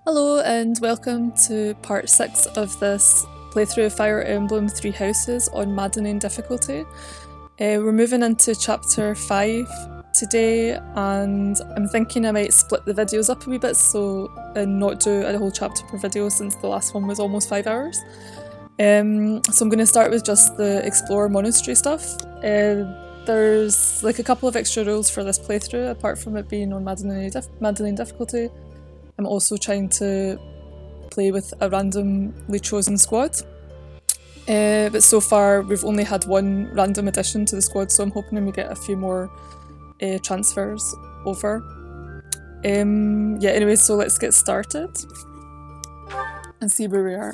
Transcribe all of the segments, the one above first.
Hello and welcome to part 6 of this playthrough of Fire Emblem Three Houses on Maddening difficulty. We're moving into chapter 5 today, and I'm thinking I might split the videos up a wee bit and not do a whole chapter per video since the last one was almost 5 hours. So I'm going to start with just the Explorer Monastery stuff. There's like a couple of extra rules for this playthrough apart from it being on Maddening difficulty. I'm also trying to play with a randomly chosen squad. But so far we've only had one random addition to the squad, so I'm hoping we get a few more transfers over. Anyway, so let's get started and see where we are.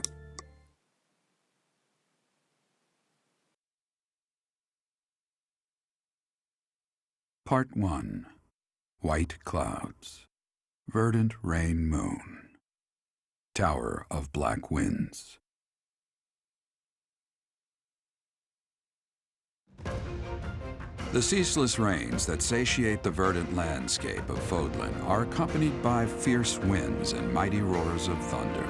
Part 1. White Clouds. Verdant Rain Moon. Tower of Black Winds. The ceaseless rains that satiate the verdant landscape of Fodlan are accompanied by fierce winds and mighty roars of thunder.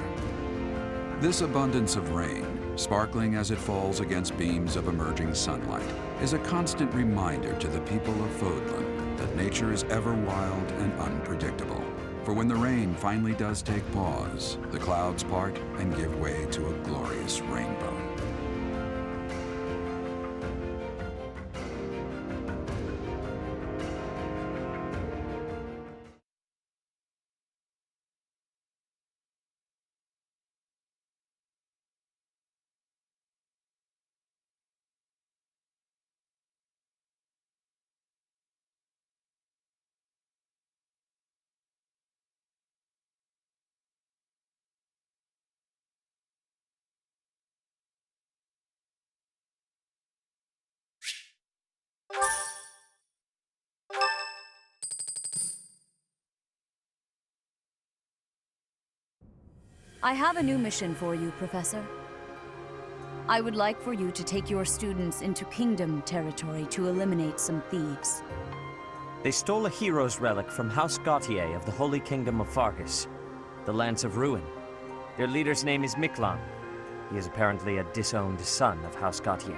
This abundance of rain, sparkling as it falls against beams of emerging sunlight, is a constant reminder to the people of Fodlan that nature is ever wild and unpredictable. For when the rain finally does take pause, the clouds part and give way to a glorious rainbow. I have a new mission for you, Professor. I would like for you to take your students into Kingdom territory to eliminate some thieves. They stole a hero's relic from House Gautier of the Holy Kingdom of Fargus, the Lance of Ruin. Their leader's name is Miklan. He is apparently a disowned son of House Gautier.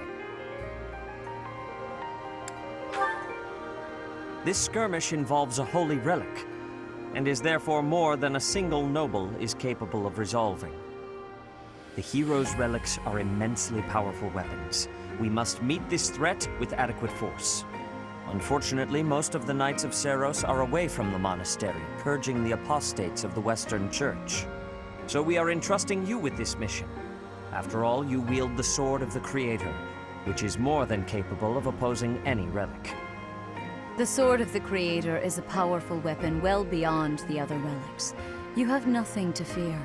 This skirmish involves a holy relic, and is therefore more than a single noble is capable of resolving. The hero's relics are immensely powerful weapons. We must meet this threat with adequate force. Unfortunately, most of the Knights of Seiros are away from the monastery, purging the apostates of the Western Church. So we are entrusting you with this mission. After all, you wield the Sword of the Creator, which is more than capable of opposing any relic. The Sword of the Creator is a powerful weapon well beyond the other relics. You have nothing to fear.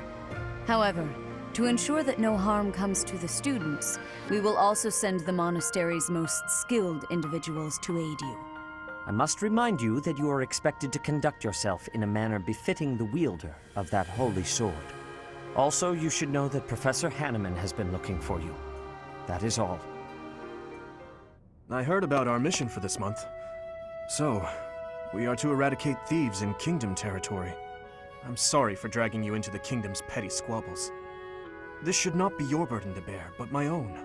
However, to ensure that no harm comes to the students, we will also send the monastery's most skilled individuals to aid you. I must remind you that you are expected to conduct yourself in a manner befitting the wielder of that holy sword. Also, you should know that Professor Hanneman has been looking for you. That is all. I heard about our mission for this month. So, we are to eradicate thieves in Kingdom territory. I'm sorry for dragging you into the Kingdom's petty squabbles. This should not be your burden to bear, but my own.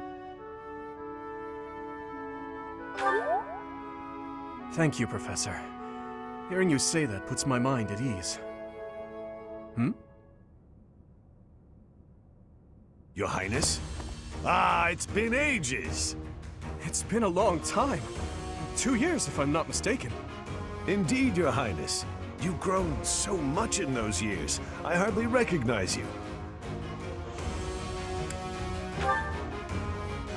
Thank you, Professor. Hearing you say that puts my mind at ease. Your Highness? Ah, it's been ages! It's been a long time. 2 years, if I'm not mistaken. Indeed, Your Highness. You've grown so much in those years, I hardly recognize you.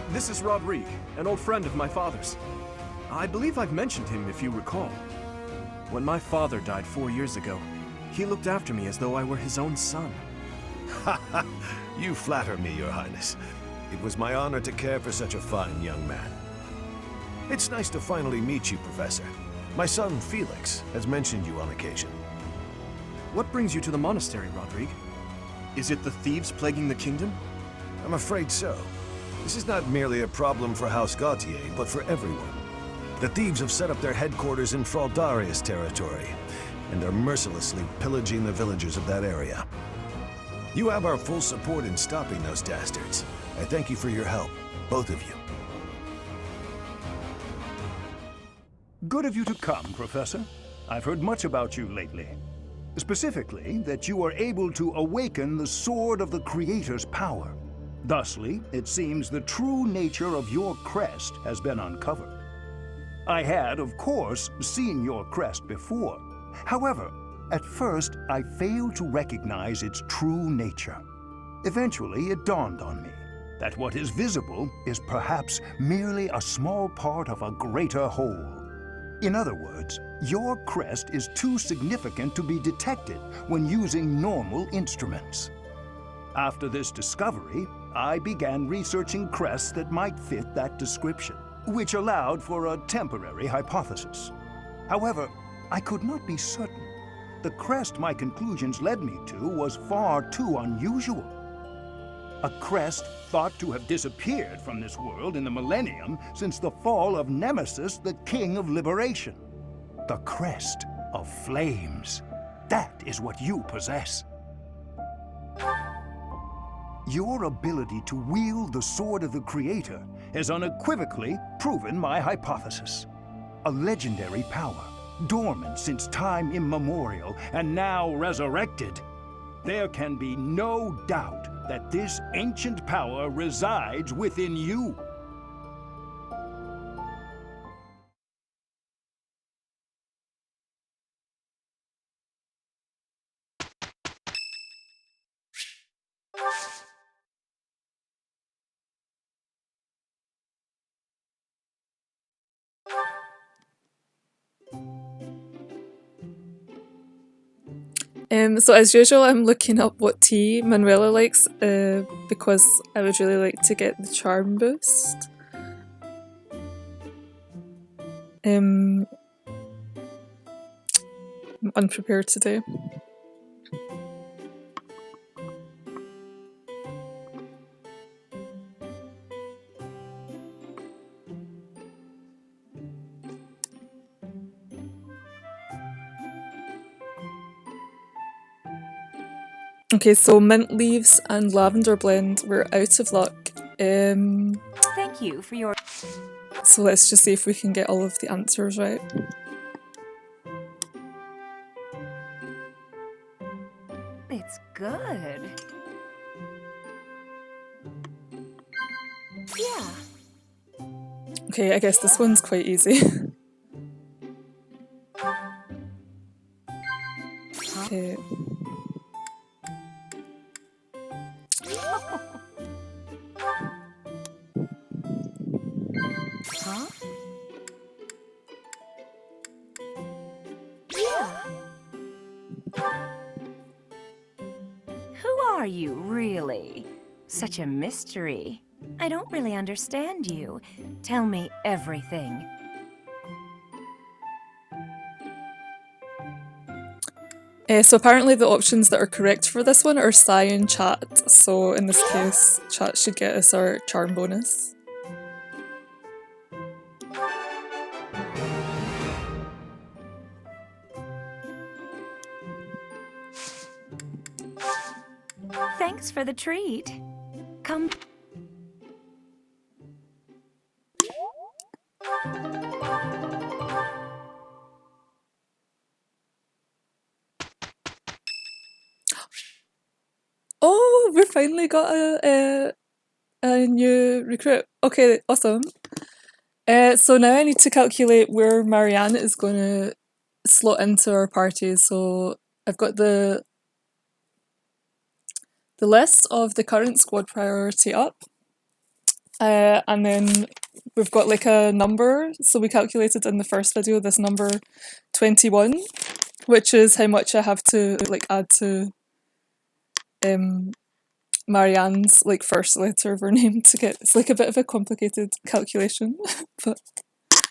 This is Rodrigue, an old friend of my father's. I believe I've mentioned him, if you recall. When my father died 4 years ago, he looked after me as though I were his own son. Ha ha! You flatter me, Your Highness. It was my honor to care for such a fine young man. It's nice to finally meet you, Professor. My son, Felix, has mentioned you on occasion. What brings you to the monastery, Rodrigue? Is it the thieves plaguing the kingdom? I'm afraid so. This is not merely a problem for House Gautier, but for everyone. The thieves have set up their headquarters in Fraldarius territory, and are mercilessly pillaging the villagers of that area. You have our full support in stopping those dastards. I thank you for your help, both of you. Good of you to come, Professor. I've heard much about you lately. Specifically, that you are able to awaken the sword of the Creator's power. Thusly, it seems the true nature of your crest has been uncovered. I had, of course, seen your crest before. However, at first, I failed to recognize its true nature. Eventually, it dawned on me that what is visible is perhaps merely a small part of a greater whole. In other words, your crest is too significant to be detected when using normal instruments. After this discovery, I began researching crests that might fit that description, which allowed for a temporary hypothesis. However, I could not be certain. The crest my conclusions led me to was far too unusual. A crest thought to have disappeared from this world in the millennium since the fall of Nemesis, the King of Liberation. The crest of flames. That is what you possess. Your ability to wield the sword of the Creator has unequivocally proven my hypothesis. A legendary power, dormant since time immemorial and now resurrected. There can be no doubt that this ancient power resides within you. So as usual, I'm looking up what tea Manuela likes because I would really like to get the charm boost. I'm unprepared today. Okay, so mint leaves and lavender blend, we're out of luck. Thank you for your... So let's just see if we can get all of the answers right. It's good. Yeah. Okay, I guess this one's quite easy. Okay. Huh? Yeah. Who are you, really? Such a mystery. I don't really understand you. Tell me everything. So apparently the options that are correct for this one are Sai and Chat. So in this case, Chat should get us our charm bonus. Thanks for the treat. Come. Oh, we finally got a new recruit. Okay, awesome. So now I need to calculate where Marianne is going to slot into our party. So I've got the list of the current squad priority up. And then we've got like a number. So we calculated in the first video this number 21, which is how much I have to like add to Marianne's like first letter of her name to get. It's like a bit of a complicated calculation, but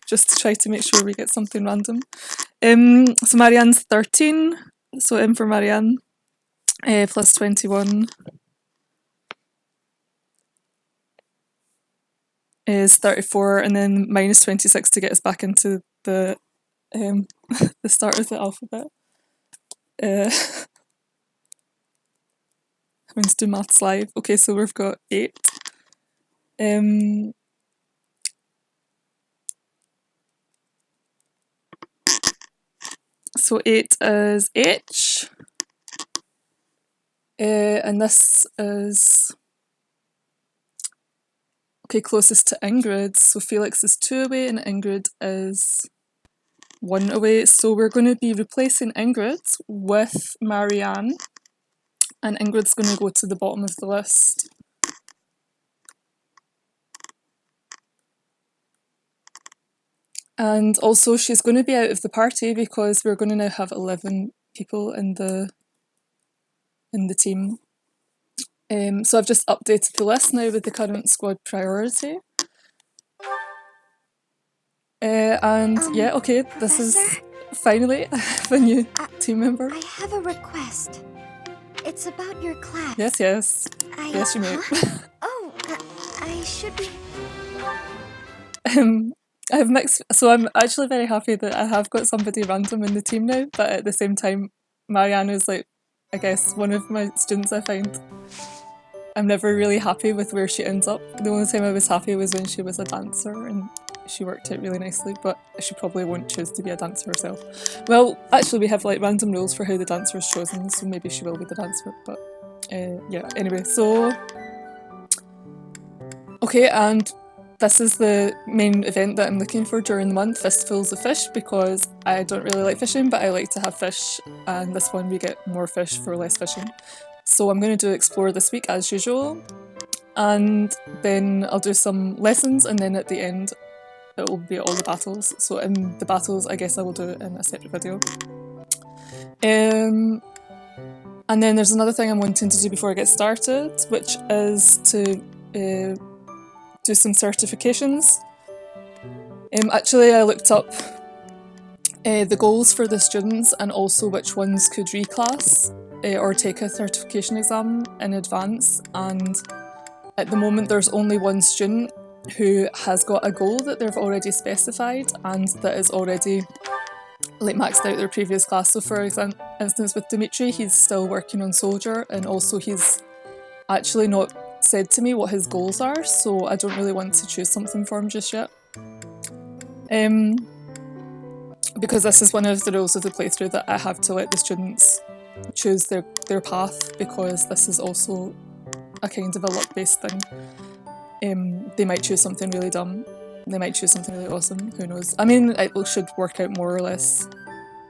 just to try to make sure we get something random. So Marianne's 13, so M for Marianne, plus 21 is 34, and then minus 26 to get us back into the the start of the alphabet. trying to do maths live. Okay, so we've got 8. So 8 is H. And this is... Okay, closest to Ingrid. So Felix is 2 away and Ingrid is 1 away. So we're going to be replacing Ingrid with Marianne. And Ingrid's going to go to the bottom of the list. And also she's going to be out of the party because we're going to now have 11 people in the team. So I've just updated the list now with the current squad priority. And yeah, okay, this is finally a new team member. I have a request. It's about your class. Yes, yes. Yes, you may. Oh, I should be... I have mixed... So I'm actually very happy that I have got somebody random in the team now, but at the same time, Marianne is like, I guess, one of my students I find. I'm never really happy with where she ends up. The only time I was happy was when she was a dancer and she worked out really nicely, but she probably won't choose to be a dancer herself. Well, actually we have like random rules for how the dancer is chosen, so maybe she will be the dancer, but yeah, anyway, so... Okay, and this is the main event that I'm looking for during the month, Fistfuls of Fish, because I don't really like fishing, but I like to have fish, and this one we get more fish for less fishing. So I'm going to do Explore this week as usual, and then I'll do some lessons, and then at the end it will be all the battles. So in the battles, I guess I will do it in a separate video. And then there's another thing I'm wanting to do before I get started, which is to do some certifications. Actually, I looked up the goals for the students and also which ones could reclass or take a certification exam in advance, and at the moment there's only one student who has got a goal that they've already specified and that is already like maxed out their previous class. So for instance with Dimitri, he's still working on Soldier, and also he's actually not said to me what his goals are, so I don't really want to choose something for him just yet. Because this is one of the rules of the playthrough, that I have to let the students choose their path, because this is also a kind of a luck-based thing. They might choose something really dumb, they might choose something really awesome, who knows. I mean, it should work out more or less,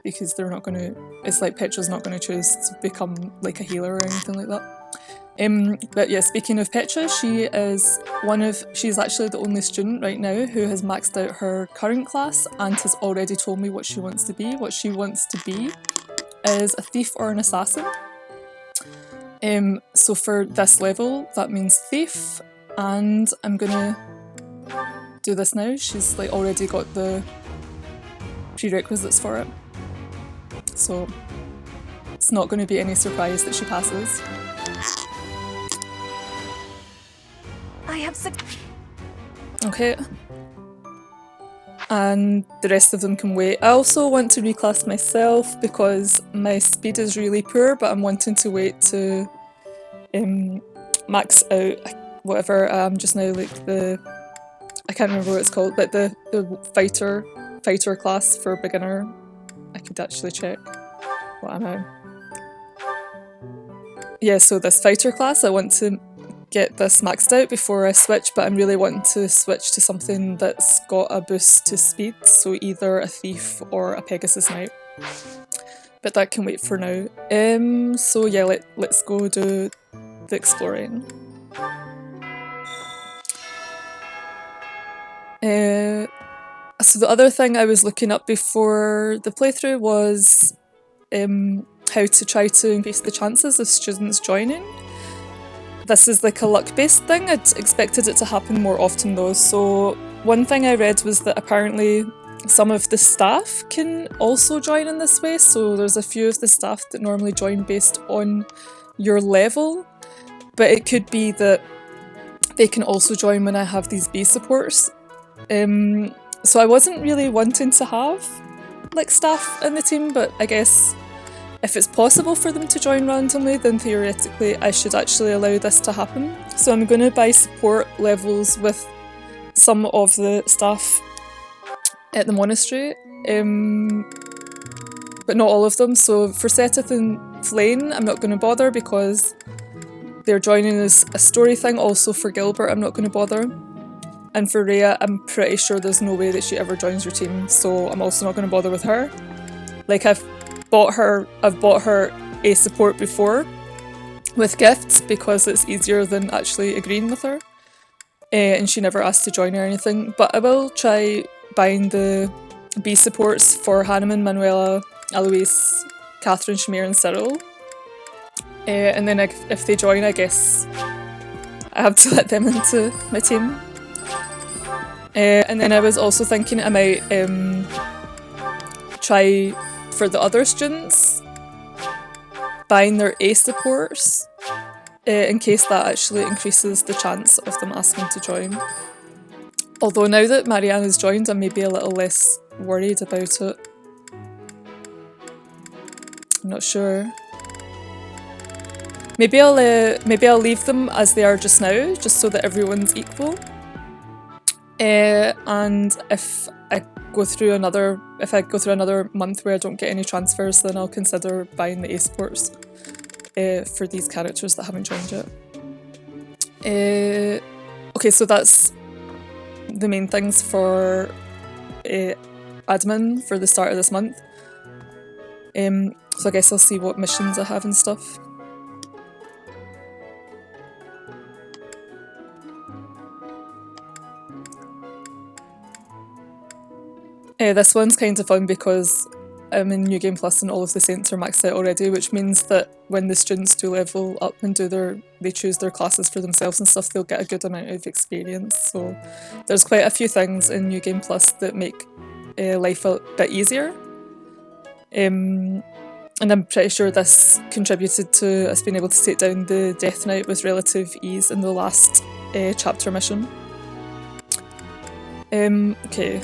because they're not going to... It's like Petra's not going to choose to become like a healer or anything like that. But yeah, speaking of Petra, she's actually the only student right now who has maxed out her current class and has already told me what she wants to be. What she wants to be is a thief or an assassin. So for this level, that means thief, and I'm gonna do this now. She's like already got the prerequisites for it, so it's not going to be any surprise that she passes. I have Okay. And the rest of them can wait. I also want to reclass myself because my speed is really poor, but I'm wanting to wait to max out whatever just now, like I can't remember what it's called, but the fighter class for beginner. I could actually check what am I. Yeah, so this fighter class, I want to get this maxed out before I switch, but I'm really wanting to switch to something that's got a boost to speed, so either a thief or a Pegasus Knight. But that can wait for now. So yeah, let's go do the exploring. So the other thing I was looking up before the playthrough was how to try to increase the chances of students joining. This is like a luck-based thing. I'd expected it to happen more often though. So one thing I read was that apparently some of the staff can also join in this way. So there's a few of the staff that normally join based on your level, but it could be that they can also join when I have these B supports. So I wasn't really wanting to have like staff in the team, but I guess If it's possible for them to join randomly, then theoretically I should actually allow this to happen. So I'm going to buy support levels with some of the staff at the monastery, but not all of them. So for Seteth and Flane, I'm not going to bother because they're joining as a story thing. Also for Gilbert, I'm not going to bother. And for Rhea, I'm pretty sure there's no way that she ever joins your team, so I'm also not going to bother with her. Like, I've bought her a support before with gifts because it's easier than actually agreeing with her. And she never asked to join or anything. But I will try buying the B supports for Hanneman, Manuela, Eloise, Catherine, Shamir and Cyril. And then if they join, I guess I have to let them into my team. And then I was also thinking I might try for the other students buying their A supports in case that actually increases the chance of them asking to join. Although now that Marianne has joined, I'm maybe a little less worried about it. I'm not sure. Maybe I'll leave them as they are just now, just so that everyone's equal. And if I go through another month where I don't get any transfers, then I'll consider buying the A supports for these characters that haven't joined yet. Okay, so that's the main things for admin for the start of this month. So I guess I'll see what missions I have and stuff. This one's kind of fun because I'm in New Game Plus and all of the saints are maxed out already, which means that when the students do level up and they choose their classes for themselves and stuff, they'll get a good amount of experience. So there's quite a few things in New Game Plus that make life a bit easier. And I'm pretty sure this contributed to us being able to take down the Death Knight with relative ease in the last chapter mission. Okay.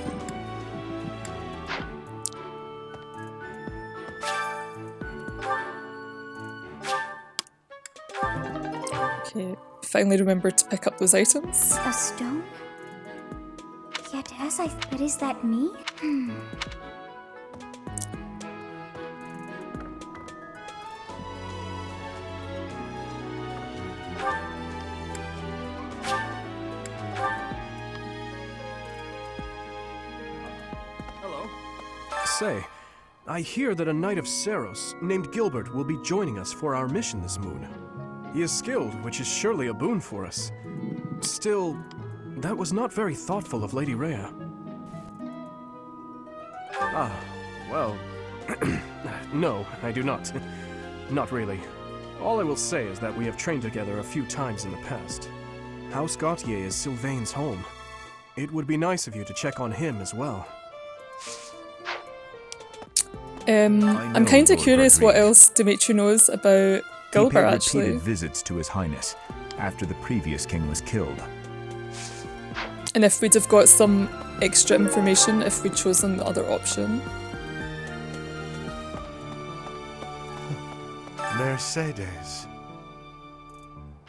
Okay, finally remembered to pick up those items. A stone? Yet as but is that me? Hello. Say, I hear that a knight of Seros named Gilbert will be joining us for our mission this moon. He is skilled, which is surely a boon for us. Still, that was not very thoughtful of Lady Rhea. Well... no, I do not. Not really. All I will say is that we have trained together a few times in the past. House Gautier is Sylvain's home. It would be nice of you to check on him as well. I'm kind of curious what else Dimitri knows about Gilbert, actually. He paid repeated visits to His Highness after the previous king was killed. And if we'd have got some extra information if we'd chosen the other option. Mercedes.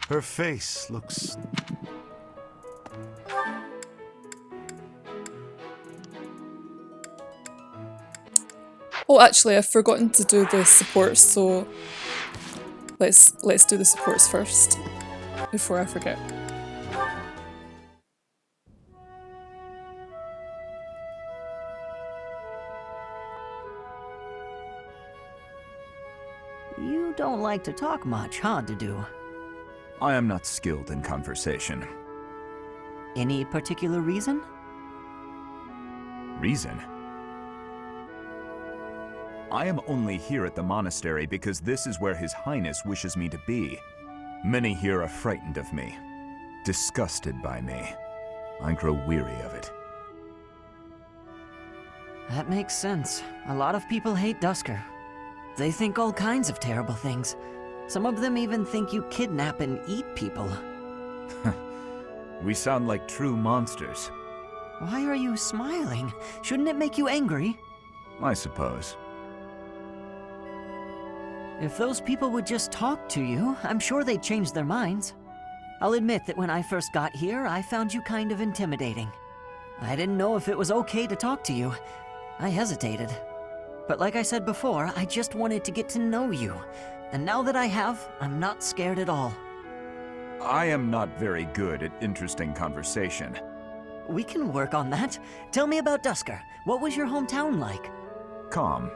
Her face looks... Oh, actually, I've forgotten to do the supports, so let's do the supports first before I forget. You don't like to talk much, huh, Dedue? I am not skilled in conversation. Any particular reason? Reason? I am only here at the monastery because this is where His Highness wishes me to be. Many here are frightened of me, disgusted by me. I grow weary of it. That makes sense. A lot of people hate Dusker. They think all kinds of terrible things. Some of them even think you kidnap and eat people. We sound like true monsters. Why are you smiling? Shouldn't it make you angry? I suppose. If those people would just talk to you, I'm sure they'd change their minds. I'll admit that when I first got here, I found you kind of intimidating. I didn't know if it was okay to talk to you. I hesitated. But like I said before, I just wanted to get to know you. And now that I have, I'm not scared at all. I am not very good at interesting conversation. We can work on that. Tell me about Dusker. What was your hometown like? Calm.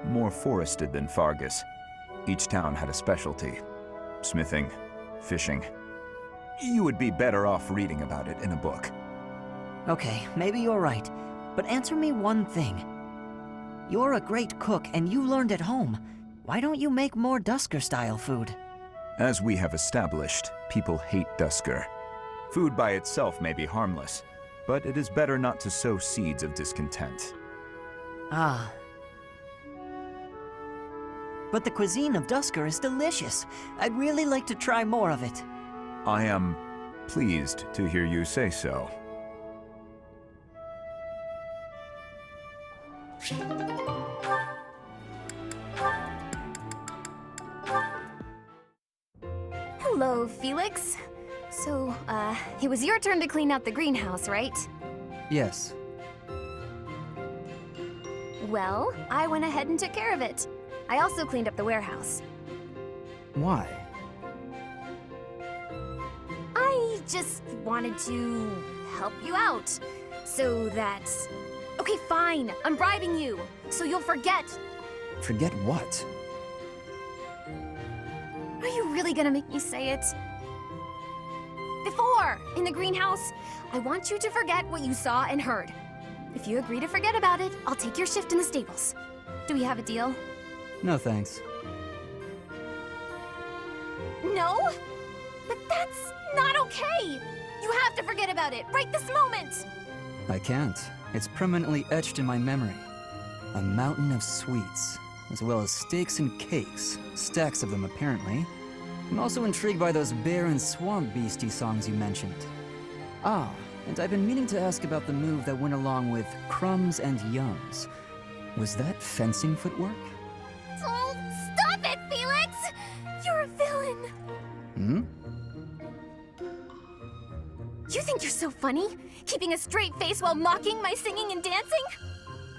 More forested than Fargus. Each town had a specialty. Smithing, fishing. You would be better off reading about it in a book. Okay, maybe you're right. But answer me one thing. You're a great cook and you learned at home. Why don't you make more Dusker-style food? As we have established, people hate Dusker. Food by itself may be harmless, but it is better not to sow seeds of discontent. Ah. But the cuisine of Dusker is delicious. I'd really like to try more of it. I am pleased to hear you say so. Hello, Felix. So, it was your turn to clean out the greenhouse, right? Yes. Well, I went ahead and took care of it. I also cleaned up the warehouse. Why? I just wanted to help you out. So that... Okay, fine. I'm bribing you. So you'll forget. Forget what? Are you really gonna make me say it? Before, in the greenhouse, I want you to forget what you saw and heard. If you agree to forget about it, I'll take your shift in the stables. Do we have a deal? No thanks. No? But that's not okay! You have to forget about it, right this moment! I can't. It's permanently etched in my memory. A mountain of sweets, as well as steaks and cakes. Stacks of them, apparently. I'm also intrigued by those bear and swamp beastie songs you mentioned. Ah, and I've been meaning to ask about the move that went along with crumbs and yums. Was that fencing footwork? Oh, stop it, Felix! You're a villain! Hmm? You think you're so funny? Keeping a straight face while mocking my singing and dancing?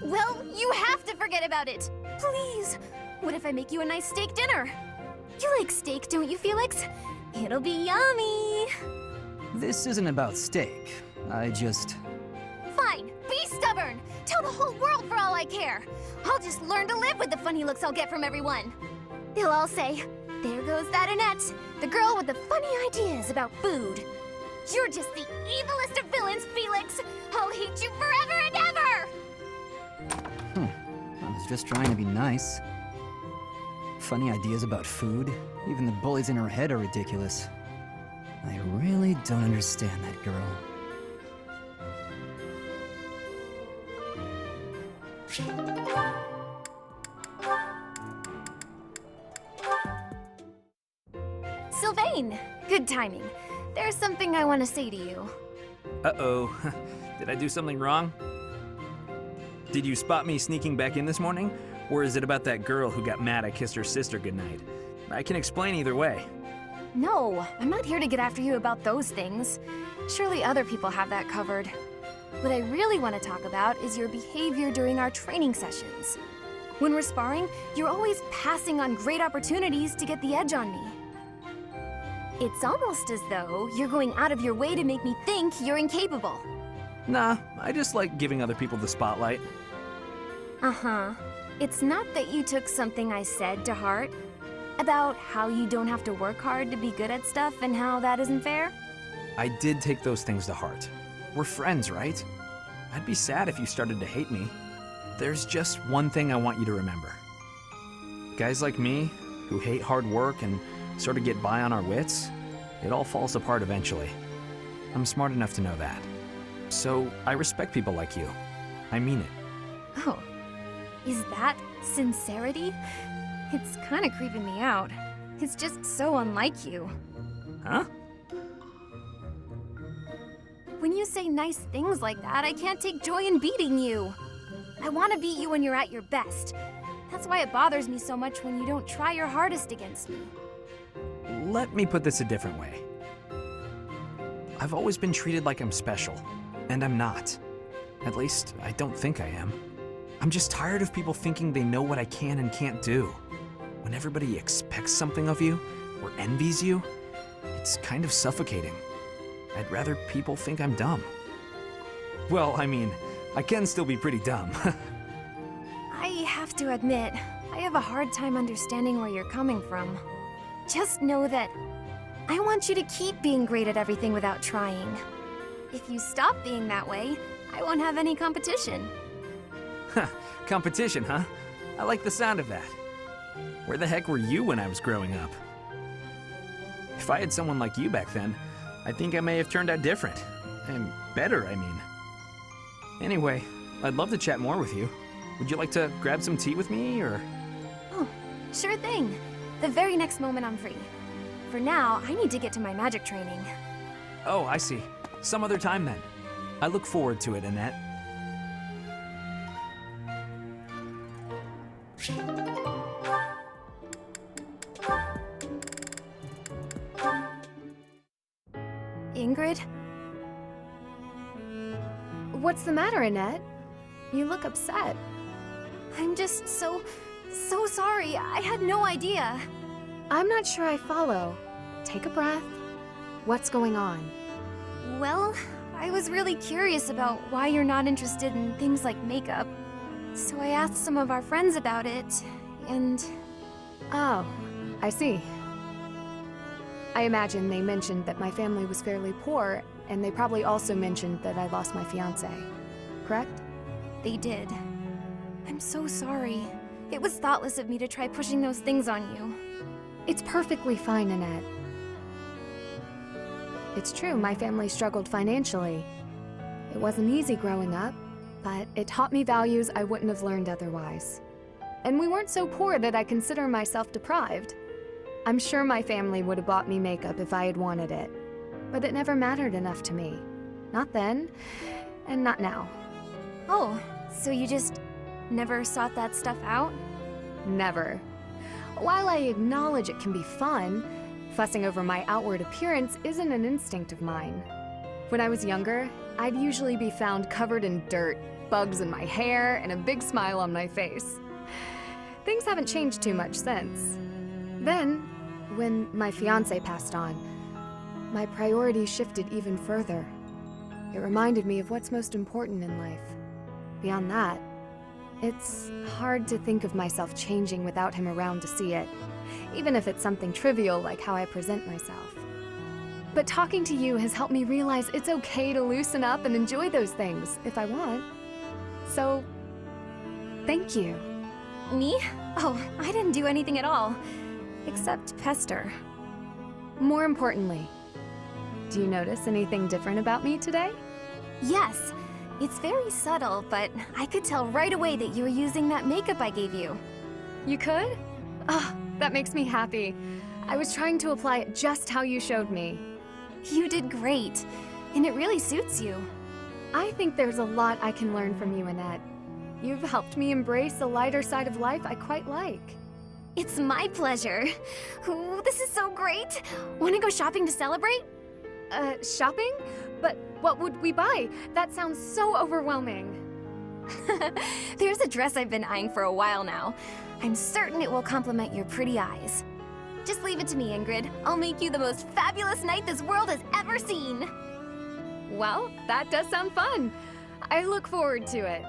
Well, you have to forget about it! Please! What if I make you a nice steak dinner? You like steak, don't you, Felix? It'll be yummy! This isn't about steak. I just... Fine, be stubborn! Tell the whole world for all I care! I'll just learn to live with the funny looks I'll get from everyone. They'll all say, there goes that Annette, the girl with the funny ideas about food. You're just the evilest of villains, Felix! I'll hate you forever and ever! I was just trying to be nice. Funny ideas about food. Even the bullies in her head are ridiculous. I really don't understand that girl. Sylvain! Good timing. There's something I want to say to you. Uh-oh. Did I do something wrong? Did you spot me sneaking back in this morning? Or is it about that girl who got mad I kissed her sister goodnight? I can explain either way. No, I'm not here to get after you about those things. Surely other people have that covered. What I really want to talk about is your behavior during our training sessions. When we're sparring, you're always passing on great opportunities to get the edge on me. It's almost as though you're going out of your way to make me think you're incapable. Nah, I just like giving other people the spotlight. Uh-huh. It's not that you took something I said to heart? About how you don't have to work hard to be good at stuff and how that isn't fair? I did take those things to heart. We're friends, right? I'd be sad if you started to hate me. There's just one thing I want you to remember. Guys like me, who hate hard work and sort of get by on our wits, it all falls apart eventually. I'm smart enough to know that. So I respect people like you. I mean it. Oh, is that sincerity? It's kind of creeping me out. It's just so unlike you. Huh? When you say nice things like that, I can't take joy in beating you. I want to beat you when you're at your best. That's why it bothers me so much when you don't try your hardest against me. Let me put this a different way. I've always been treated like I'm special, and I'm not. At least, I don't think I am. I'm just tired of people thinking they know what I can and can't do. When everybody expects something of you, or envies you, it's kind of suffocating. I'd rather people think I'm dumb. Well, I mean, I can still be pretty dumb. I have to admit, I have a hard time understanding where you're coming from. Just know that I want you to keep being great at everything without trying. If you stop being that way, I won't have any competition. Competition, huh? I like the sound of that. Where the heck were you when I was growing up? If I had someone like you back then, I think I may have turned out different. And better, I mean. Anyway, I'd love to chat more with you. Would you like to grab some tea with me, or...? Oh, sure thing. The very next moment I'm free. For now, I need to get to my magic training. Oh, I see. Some other time then. I look forward to it, Annette. Ingrid? What's the matter, Annette? You look upset. I'm just so sorry. I had no idea. I'm not sure I follow. Take a breath. What's going on? Well, I was really curious about why you're not interested in things like makeup. So I asked some of our friends about it, and... Oh, I see. I imagine they mentioned that my family was fairly poor, and they probably also mentioned that I lost my fiancé. Correct? They did. I'm so sorry. It was thoughtless of me to try pushing those things on you. It's perfectly fine, Annette. It's true, my family struggled financially. It wasn't easy growing up, but it taught me values I wouldn't have learned otherwise. And we weren't so poor that I consider myself deprived. I'm sure my family would have bought me makeup if I had wanted it, but it never mattered enough to me. Not then, and not now. Oh, so you just never sought that stuff out? Never. While I acknowledge it can be fun, fussing over my outward appearance isn't an instinct of mine. When I was younger, I'd usually be found covered in dirt, bugs in my hair, and a big smile on my face. Things haven't changed too much since. Then, when my fiancé passed on, my priorities shifted even further. It reminded me of what's most important in life. Beyond that, it's hard to think of myself changing without him around to see it, even if it's something trivial like how I present myself. But talking to you has helped me realize it's okay to loosen up and enjoy those things if I want. So, thank you. Me? Oh, I didn't do anything at all. Except pester. More importantly, do you notice anything different about me today? Yes. It's very subtle, but I could tell right away that you were using that makeup I gave you. You could? Oh, that makes me happy. I was trying to apply it just how you showed me. You did great, and it really suits you. I think there's a lot I can learn from you, Annette. You've helped me embrace a lighter side of life I quite like. It's my pleasure. Ooh, this is so great. Want to go shopping to celebrate? Shopping? But what would we buy? That sounds so overwhelming. There's a dress I've been eyeing for a while now. I'm certain it will complement your pretty eyes. Just leave it to me, Ingrid. I'll make you the most fabulous knight this world has ever seen. Well, that does sound fun. I look forward to it.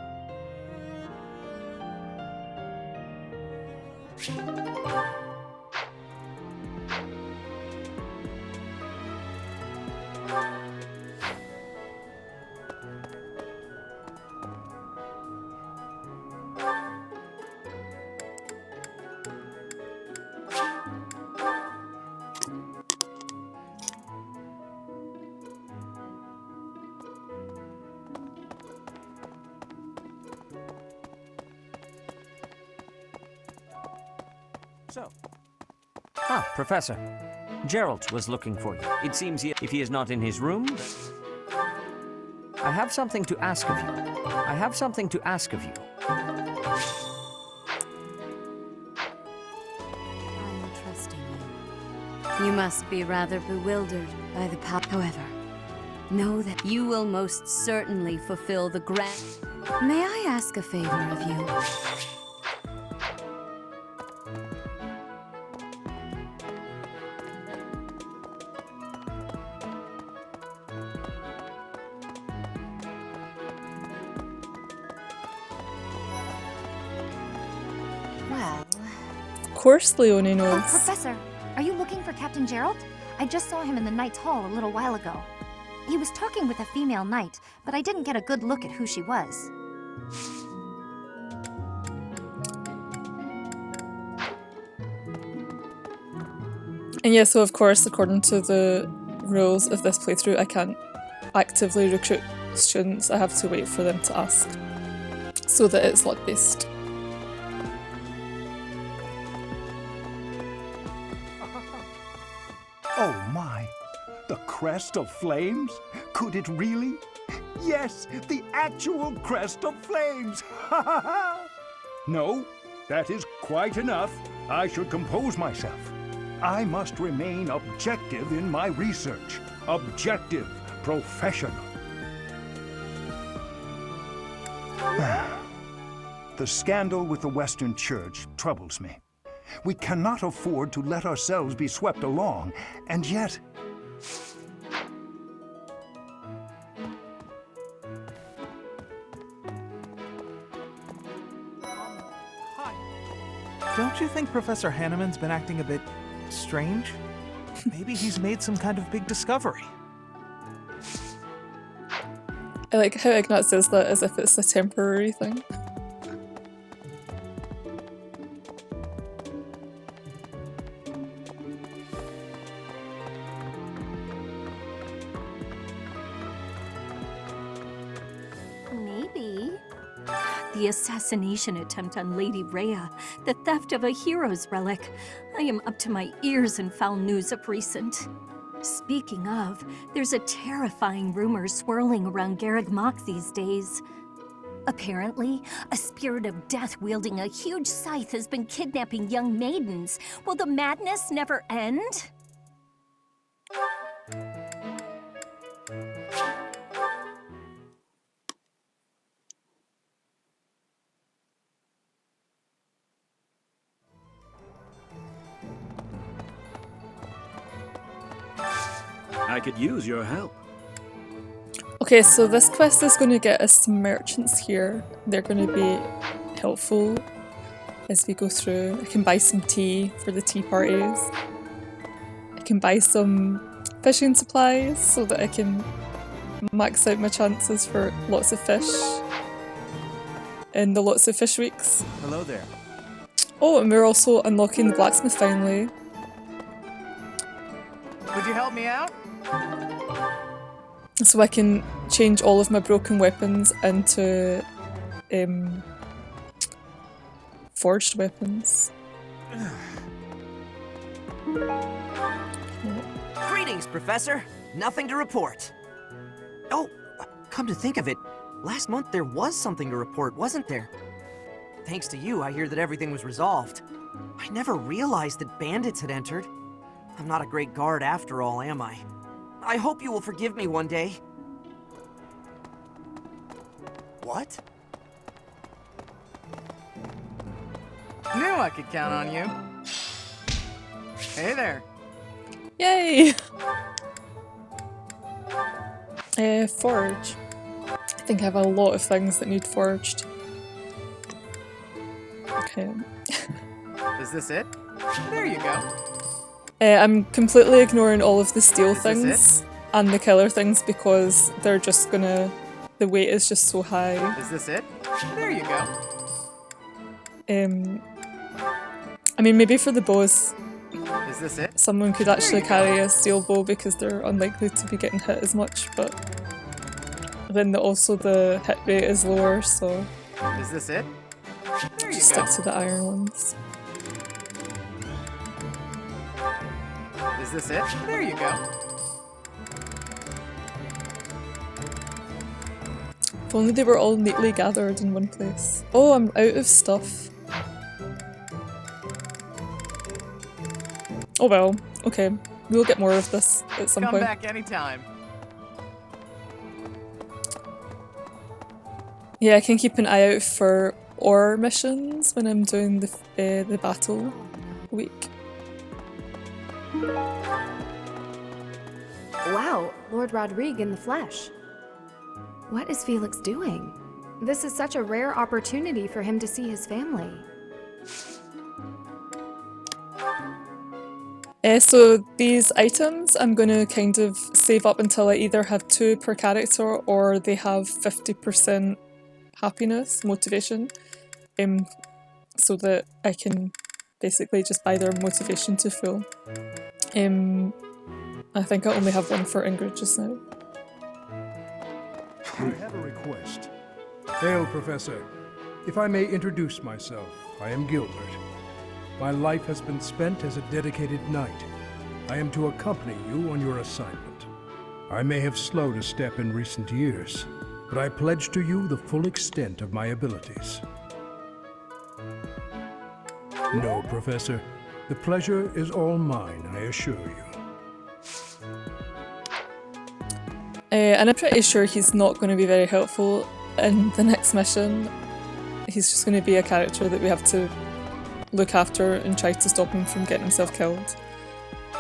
Ah, Professor. Gerald was looking for you. It seems if he is not in his room... I have something to ask of you. You must be rather bewildered by the power. However, know that you will most certainly fulfill the grand... May I ask a favor of you? Well... Of course Leonie knows. Oh, Professor, are you looking for Captain Gerald? I just saw him in the Knight's Hall a little while ago. He was talking with a female knight, but I didn't get a good look at who she was. And yeah, so of course, according to the rules of this playthrough, I can't actively recruit students. I have to wait for them to ask, so that it's luck-based. Oh my! The crest of flames? Could it really? Yes, the actual crest of flames! Ha ha ha! No, that is quite enough. I should compose myself. I must remain objective in my research. Objective, professional. The scandal with the Western Church troubles me. We cannot afford to let ourselves be swept along, and yet... Don't you think Professor Hanneman's been acting a bit strange? Maybe he's made some kind of big discovery. I like how Ignat says that as if it's a temporary thing. Maybe. The assassination attempt on Lady Rhea, the theft of a hero's relic. I am up to my ears in foul news of recent. Speaking of, there's a terrifying rumor swirling around Garreg Mach these days. Apparently, a spirit of death wielding a huge scythe has been kidnapping young maidens. Will the madness never end? I could use your help. Okay, so this quest is going to get us some merchants here. They're going to be helpful as we go through. I can buy some tea for the tea parties. I can buy some fishing supplies so that I can max out my chances for lots of fish in the lots of fish weeks. Hello there. Oh, and we're also unlocking the blacksmith finally. Would you help me out? So I can change all of my broken weapons into forged weapons. Greetings, Professor. Nothing to report. Oh, come to think of it, last month there was something to report, wasn't there? Thanks to you, I hear that everything was resolved. I never realized that bandits had entered. I'm not a great guard after all, am I? I hope you will forgive me one day. What? Knew I could count on you. Hey there. Yay! Forge. I think I have a lot of things that need forged. Okay. Is this it? There you go. I'm completely ignoring all of the steel things and the killer things because they're just gonna... the weight is just so high. Is this it? There you go. I mean, maybe for the bows, Is this it? someone could actually carry a steel bow because they're unlikely to be getting hit as much, but then also the hit rate is lower, so Is this it? There you just go. stick to the iron ones. Is this it? There you go. If only they were all neatly gathered in one place. Oh, I'm out of stuff. Oh well, okay. We'll get more of this at some Come point. back anytime. Yeah, I can keep an eye out for ore missions when I'm doing the battle week. Wow, Lord Rodrigue in the flesh. What is Felix doing? This is such a rare opportunity for him to see his family. So these items I'm going to kind of save up until I either have 2 per character or they have 50% happiness, motivation, so that I can basically just buy their motivation to full. I think I only have 1 for Ingrid just now. I have a request. Hail, Professor. If I may introduce myself, I am Gilbert. My life has been spent as a dedicated knight. I am to accompany you on your assignment. I may have slowed a step in recent years, but I pledge to you the full extent of my abilities. No, Professor. The pleasure is all mine, I assure you. And I'm pretty sure he's not going to be very helpful in the next mission. He's just going to be a character that we have to look after and try to stop him from getting himself killed.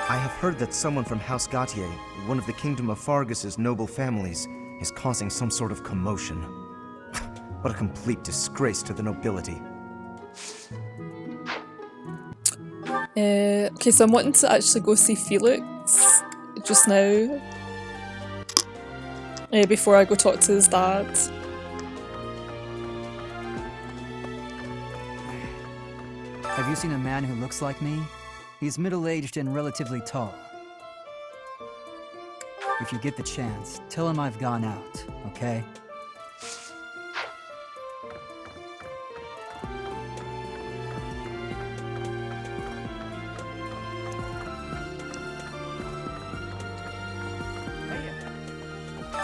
I have heard that someone from House Gautier, one of the Kingdom of Fargus's noble families, is causing some sort of commotion. What a complete disgrace to the nobility. Okay, so I'm wanting to actually go see Felix just now. Before I go talk to his dad. Have you seen a man who looks like me? He's middle-aged and relatively tall. If you get the chance, tell him I've gone out, okay?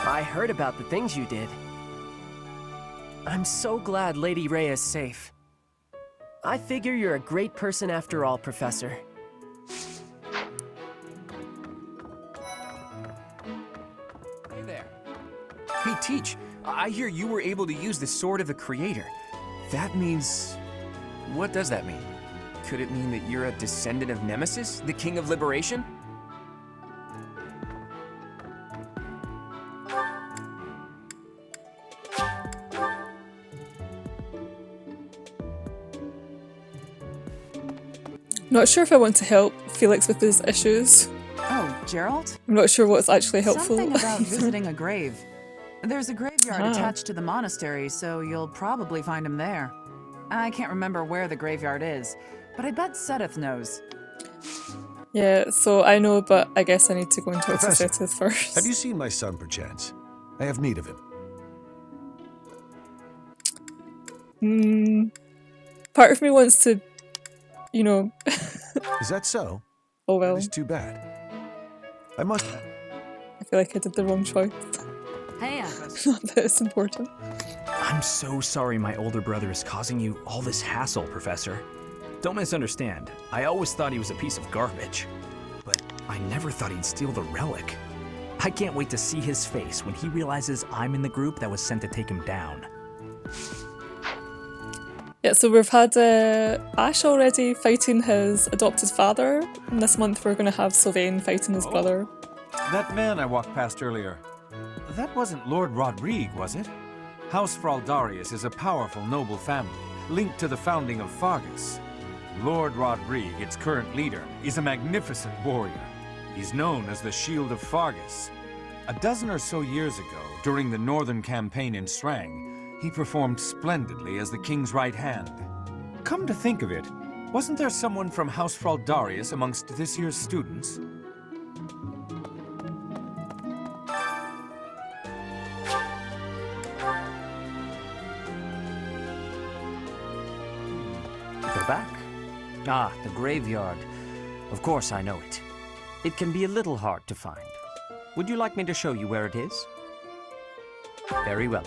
I heard about the things you did. I'm so glad Lady Rhea is safe. I figure you're a great person after all, Professor. Hey there. Hey, Teach. I hear you were able to use the Sword of the Creator. That means... What does that mean? Could it mean that you're a descendant of Nemesis, the King of Liberation? Not sure if I want to help Felix with his issues. Oh, Gerald? I'm not sure what's actually helpful. Something about visiting a grave. There's a graveyard Ah. attached to the monastery, so you'll probably find him there. I can't remember where the graveyard is, but I bet Seteth knows. Yeah, so I know, but I guess I need to go and talk to Professor, Seteth first. Have you seen my son, perchance? I have need of him. Part of me wants to, you know... Is that so? Oh well. That is too bad. I must... I feel like I did the wrong choice. Hey, Not that it's important. I'm so sorry my older brother is causing you all this hassle, Professor. Don't misunderstand. I always thought he was a piece of garbage. But I never thought he'd steal the relic. I can't wait to see his face when he realizes I'm in the group that was sent to take him down. Yeah, so we've had Ashe already fighting his adopted father, and this month we're going to have Sylvain fighting his brother. That man I walked past earlier, that wasn't Lord Rodrigue, was it? House Fraldarius is a powerful noble family, linked to the founding of Fargus. Lord Rodrigue, its current leader, is a magnificent warrior. He's known as the Shield of Fargus. A dozen or so years ago, during the Northern Campaign in Srang, he performed splendidly as the king's right hand. Come to think of it, wasn't there someone from House Fraldarius amongst this year's students? We're back. Ah, the graveyard. Of course I know it. It can be a little hard to find. Would you like me to show you where it is? Very well.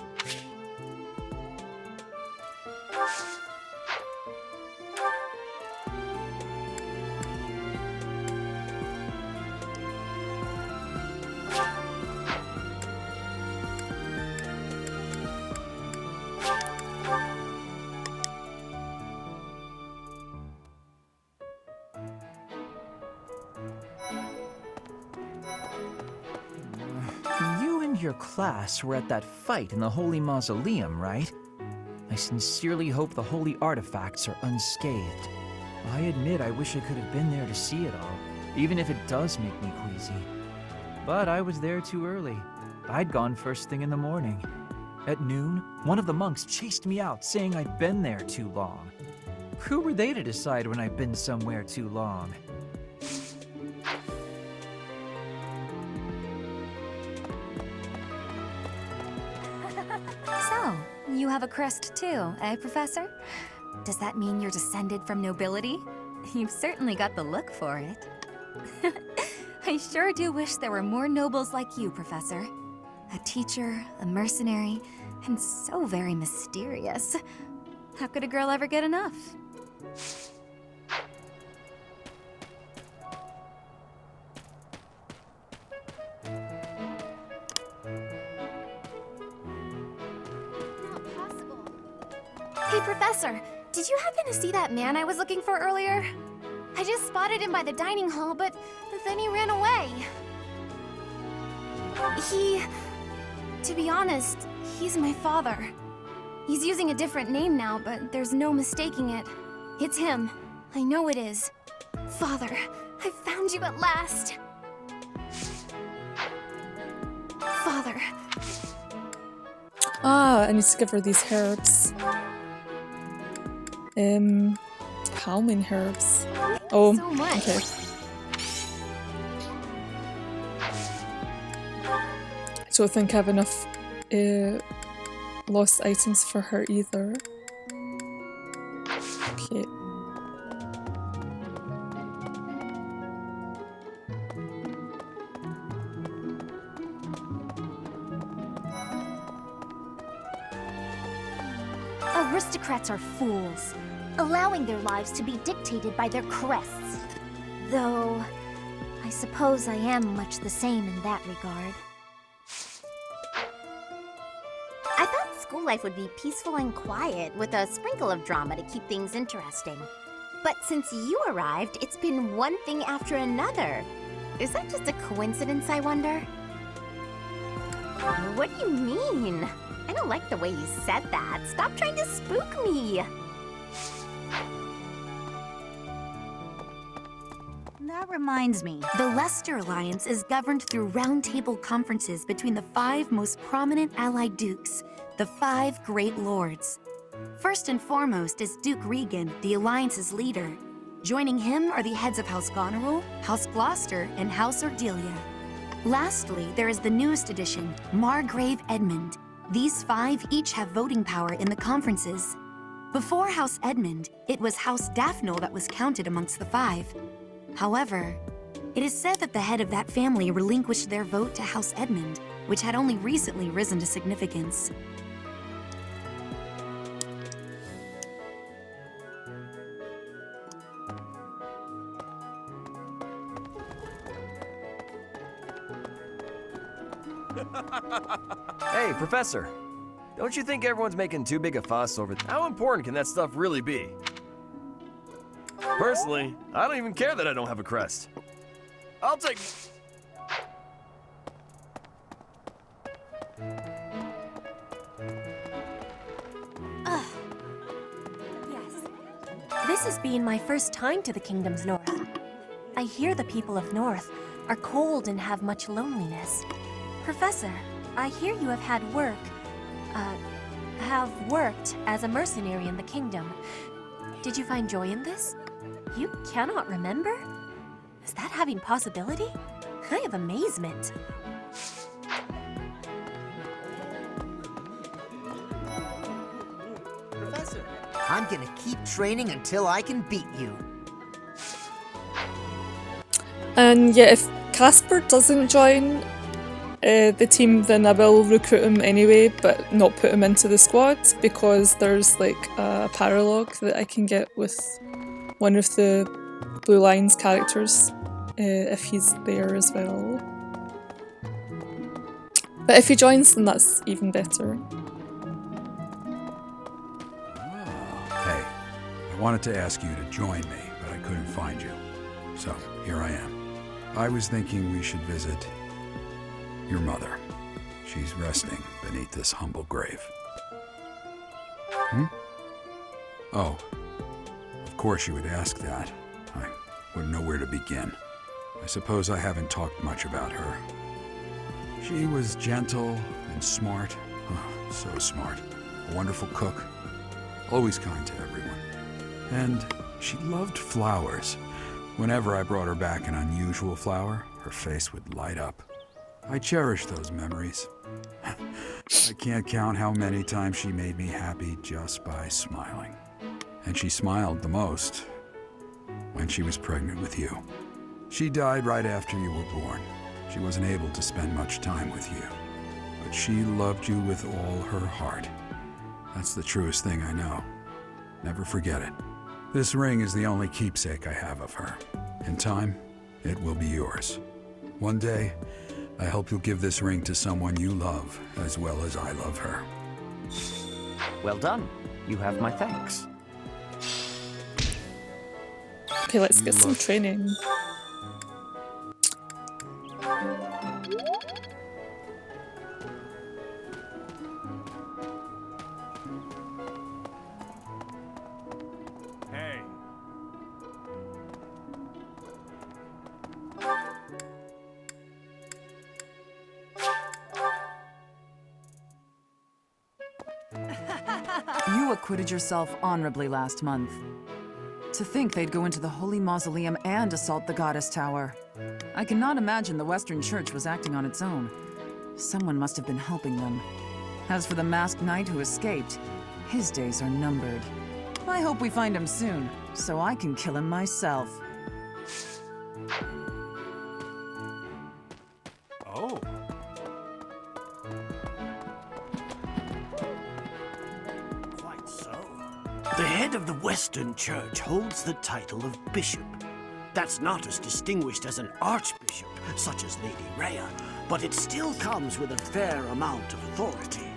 and your class were at that fight in the Holy Mausoleum, right? I sincerely hope the holy artifacts are unscathed. I admit I wish I could have been there to see it all, even if it does make me queasy. But I was there too early. I'd gone first thing in the morning. At noon, one of the monks chased me out, saying I'd been there too long. Who were they to decide when I've been somewhere too long? So, you have a crest too, eh, Professor? Does that mean you're descended from nobility? You've certainly got the look for it. I sure do wish there were more nobles like you, Professor. A teacher, a mercenary, and so very mysterious. How could a girl ever get enough? Hey, Professor, did you happen to see that man I was looking for earlier? I just spotted him by the dining hall, but then he ran away. To be honest, he's my father. He's using a different name now, but there's no mistaking it. It's him. I know it is. Father, I found you at last. Father. Ah, I need to give her these herbs. How many herbs? Oh, so much. okay. I don't think I have enough lost items for her either. Okay. Aristocrats are fools, allowing their lives to be dictated by their crests. Though, I suppose I am much the same in that regard. I thought school life would be peaceful and quiet, with a sprinkle of drama to keep things interesting. But since you arrived, it's been one thing after another. Is that just a coincidence, I wonder? What do you mean? I don't like the way you said that. Stop trying to spook me! That reminds me, the Leicester Alliance is governed through roundtable conferences between the 5 most prominent allied dukes, the 5 Great Lords. First and foremost is Duke Regan, the Alliance's leader. Joining him are the heads of House Goneril, House Gloucester, and House Ordelia. Lastly, there is the newest addition, Margrave Edmund. These 5 each have voting power in the conferences. Before House Edmund, it was House Daphne that was counted amongst the 5. However, it is said that the head of that family relinquished their vote to House Edmund, which had only recently risen to significance. Hey, Professor. Don't you think everyone's making too big a fuss over how important can that stuff really be? Personally, I don't even care that I don't have a crest. I'll take... This has been my first time to the Kingdom's North. I hear the people of North are cold and have much loneliness. Professor, I hear you have worked as a mercenary in the Kingdom. Did you find joy in this? You cannot remember? Is that having possibility? I have amazement. Professor, I'm gonna keep training until I can beat you. And yeah, if Casper doesn't join the team, then I will recruit him anyway, but not put him into the squad, because there's like a paralogue that I can get with one of the Blue Lions characters if he's there as well. But if he joins, then that's even better. Hey, I wanted to ask you to join me, but I couldn't find you. So, here I am. I was thinking we should visit your mother. She's resting beneath this humble grave. Oh, of course you would ask that. I wouldn't know where to begin. I suppose I haven't talked much about her. She was gentle and smart. Oh, so smart. A wonderful cook. Always kind to everyone. And she loved flowers. Whenever I brought her back an unusual flower, her face would light up. I cherish those memories. I can't count how many times she made me happy just by smiling. And she smiled the most when she was pregnant with you. She died right after you were born. She wasn't able to spend much time with you. But she loved you with all her heart. That's the truest thing I know. Never forget it. This ring is the only keepsake I have of her. In time, it will be yours. One day, I hope you'll give this ring to someone you love as well as I love her. Well done. You have my thanks. Okay, let's get some training. Hey. You acquitted yourself honorably last month. To think they'd go into the Holy Mausoleum and assault the Goddess Tower. I cannot imagine the Western Church was acting on its own. Someone must have been helping them. As for the masked knight who escaped, his days are numbered. I hope we find him soon, so I can kill him myself. Oh. Quite so. The head of the Western Church holds the title of bishop. That's not as distinguished as an archbishop, such as Lady Rhea, but it still comes with a fair amount of authority.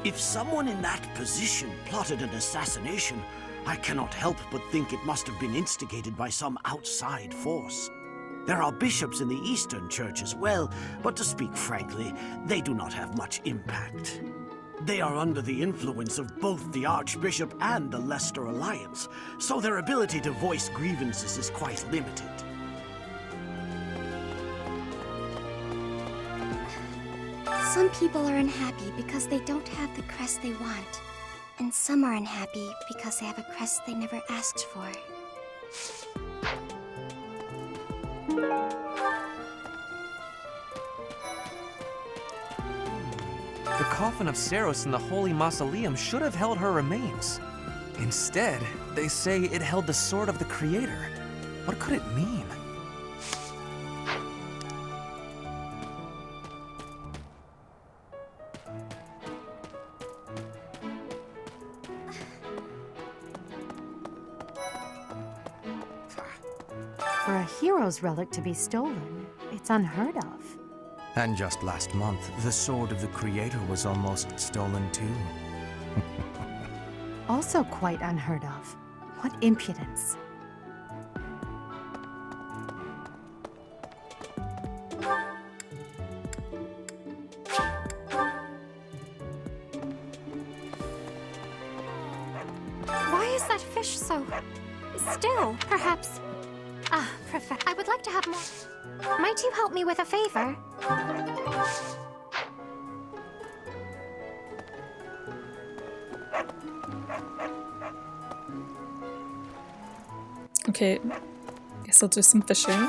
If someone in that position plotted an assassination, I cannot help but think it must have been instigated by some outside force. There are bishops in the Eastern Church as well, but to speak frankly, they do not have much impact. They are under the influence of both the Archbishop and the Leicester Alliance, so their ability to voice grievances is quite limited. Some people are unhappy because they don't have the crest they want. And some are unhappy because they have a crest they never asked for. The coffin of Saros in the Holy Mausoleum should have held her remains. Instead, they say it held the sword of the Creator. What could it mean? For a hero's relic to be stolen, it's unheard of. And just last month, the sword of the Creator was almost stolen too. Also quite unheard of. What impudence. Why is that fish so still? Perhaps. I would like to have more. Might you help me with a favor? Okay, guess I'll do some fishing.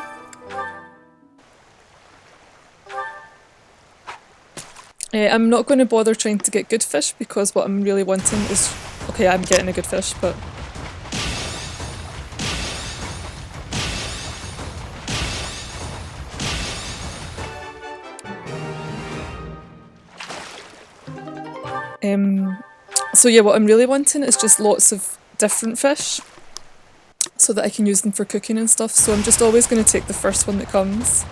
I'm not going to bother trying to get good fish because what I'm really wanting is... Okay, I'm getting a good fish, but... So yeah, what I'm really wanting is just lots of different fish so that I can use them for cooking and stuff, so I'm just always going to take the first one that comes.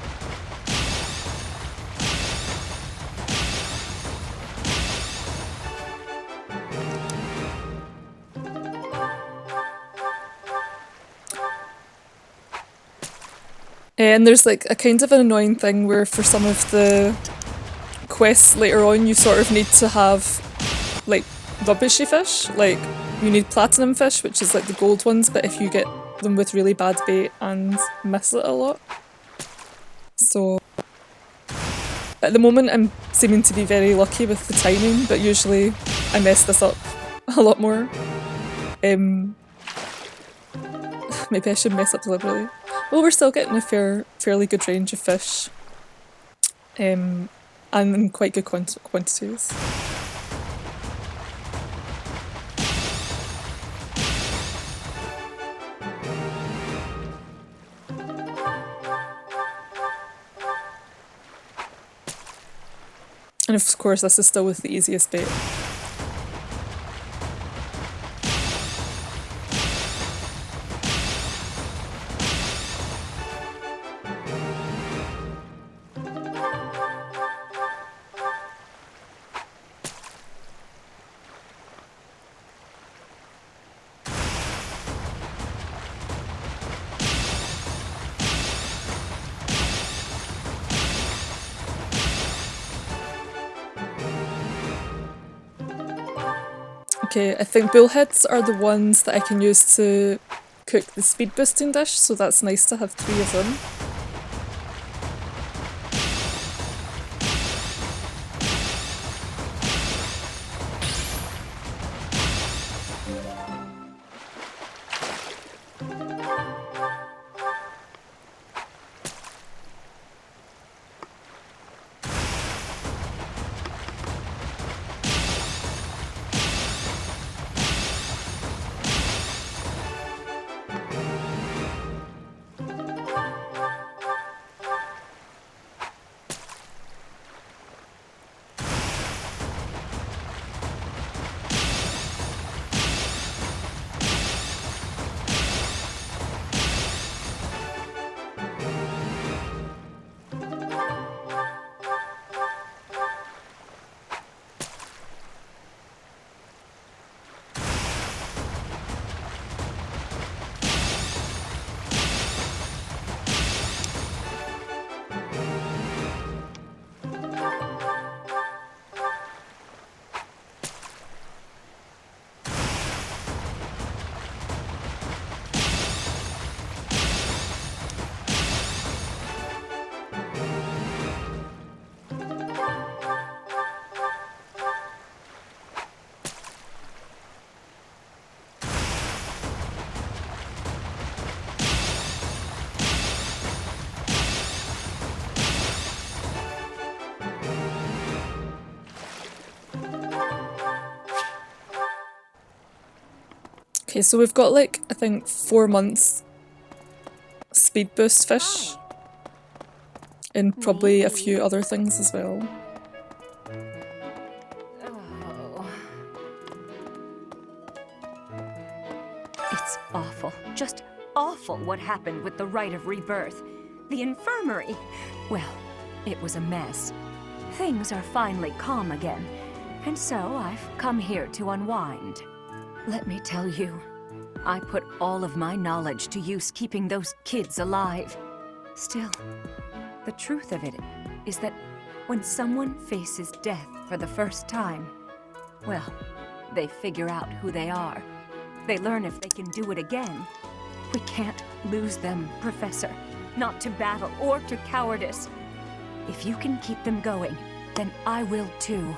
And there's like a kind of an annoying thing where for some of the quests later on, you sort of need to have like rubbishy fish. Like you need platinum fish, which is like the gold ones, but if you get them with really bad bait and miss it a lot. So at the moment I'm seeming to be very lucky with the timing, but usually I mess this up a lot more. Maybe I should mess up deliberately. Well, we're still getting a fairly good range of fish. And in quite good quantities. And of course this is still with the easiest bait. Okay, I think bullheads are the ones that I can use to cook the speed boosting dish, so that's nice to have 3 of them. Okay, so we've got like, I think 4 months speed boost fish. And probably a few other things as well. It's awful, just awful what happened with the rite of rebirth. The infirmary. Well, it was a mess. Things are finally calm again, and so I've come here to unwind. Let me tell you, I put all of my knowledge to use keeping those kids alive. Still, the truth of it is that when someone faces death for the first time, well, they figure out who they are. They learn if they can do it again. We can't lose them, Professor. Not to battle or to cowardice. If you can keep them going, then I will too.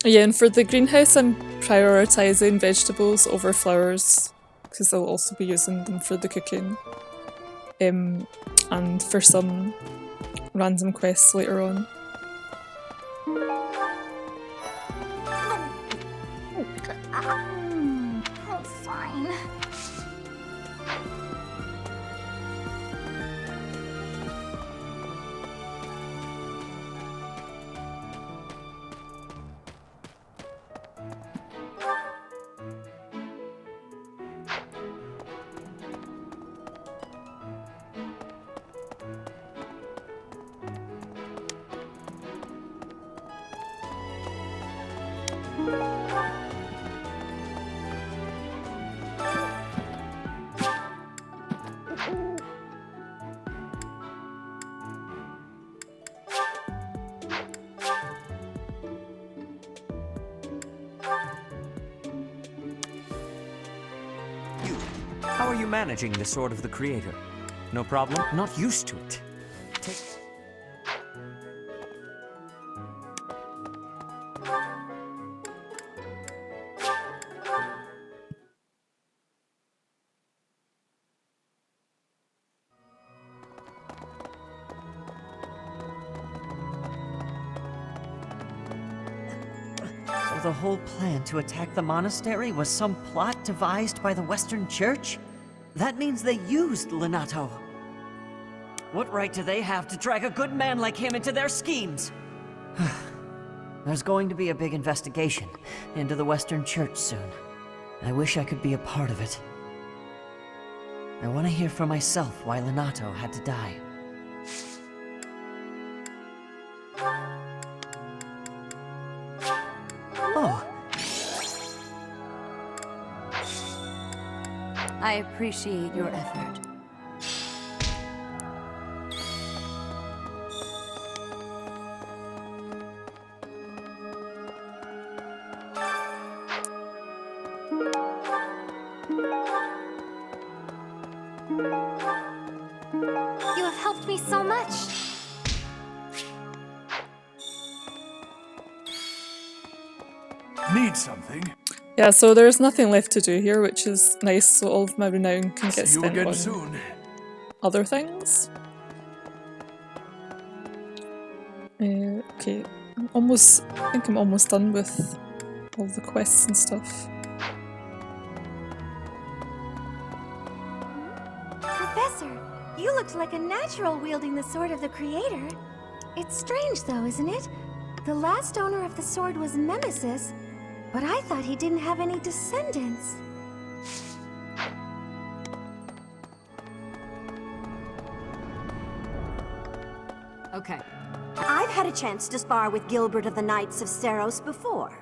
Yeah, and for the greenhouse I'm prioritising vegetables over flowers because I'll also be using them for the cooking. And for some random quests later on. Oh, fine. How are you managing the Sword of the Creator? No problem? Not used to it. So the whole plan to attack the monastery was some plot devised by the Western Church? That means they used Lenato. What right do they have to drag a good man like him into their schemes? There's going to be a big investigation into the Western Church soon. I wish I could be a part of it. I want to hear for myself why Lenato had to die. Oh. I appreciate your effort. You have helped me so much. Need something? Yeah, so there's nothing left to do here, which is nice, so all of my renown can get See you spent again on soon. other things. Okay, I think I'm almost done with all the quests and stuff. Professor, you looked like a natural wielding the Sword of the Creator. It's strange though, isn't it? The last owner of the sword was Nemesis, but I thought he didn't have any descendants. Okay. I've had a chance to spar with Gilbert of the Knights of Seros before.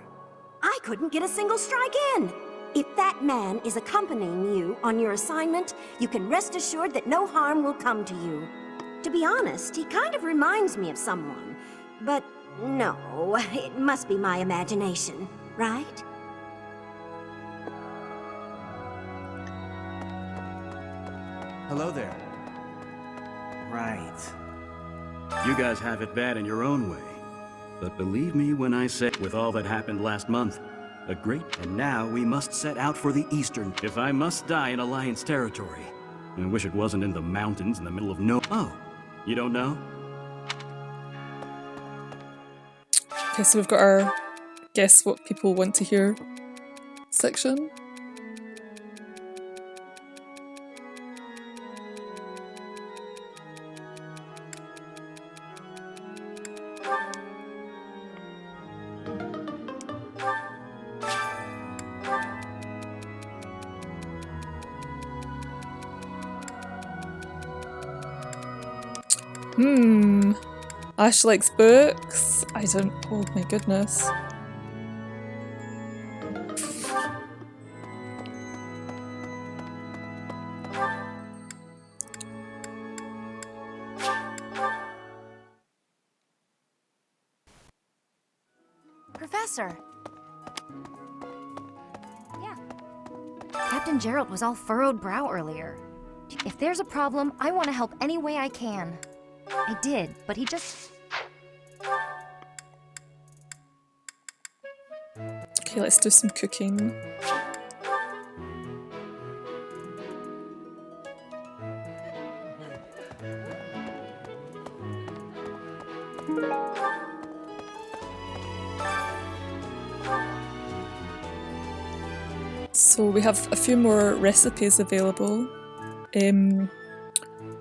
I couldn't get a single strike in. If that man is accompanying you on your assignment, you can rest assured that no harm will come to you. To be honest, he kind of reminds me of someone. But no, it must be my imagination, right? Hello there. Right. You guys have it bad in your own way. But believe me when I say, with all that happened last month, and now we must set out for the eastern. If I must die in Alliance territory, I wish it wasn't in the mountains in the middle of no. Oh, you don't know? Okay, so we've got our guess what people want to hear section. Ashe likes books. I don't. Oh my goodness. Professor. Yeah. Captain Gerald was all furrowed brow earlier. If there's a problem, I want to help any way I can. I did, but he just... Okay, let's do some cooking. So we have a few more recipes available.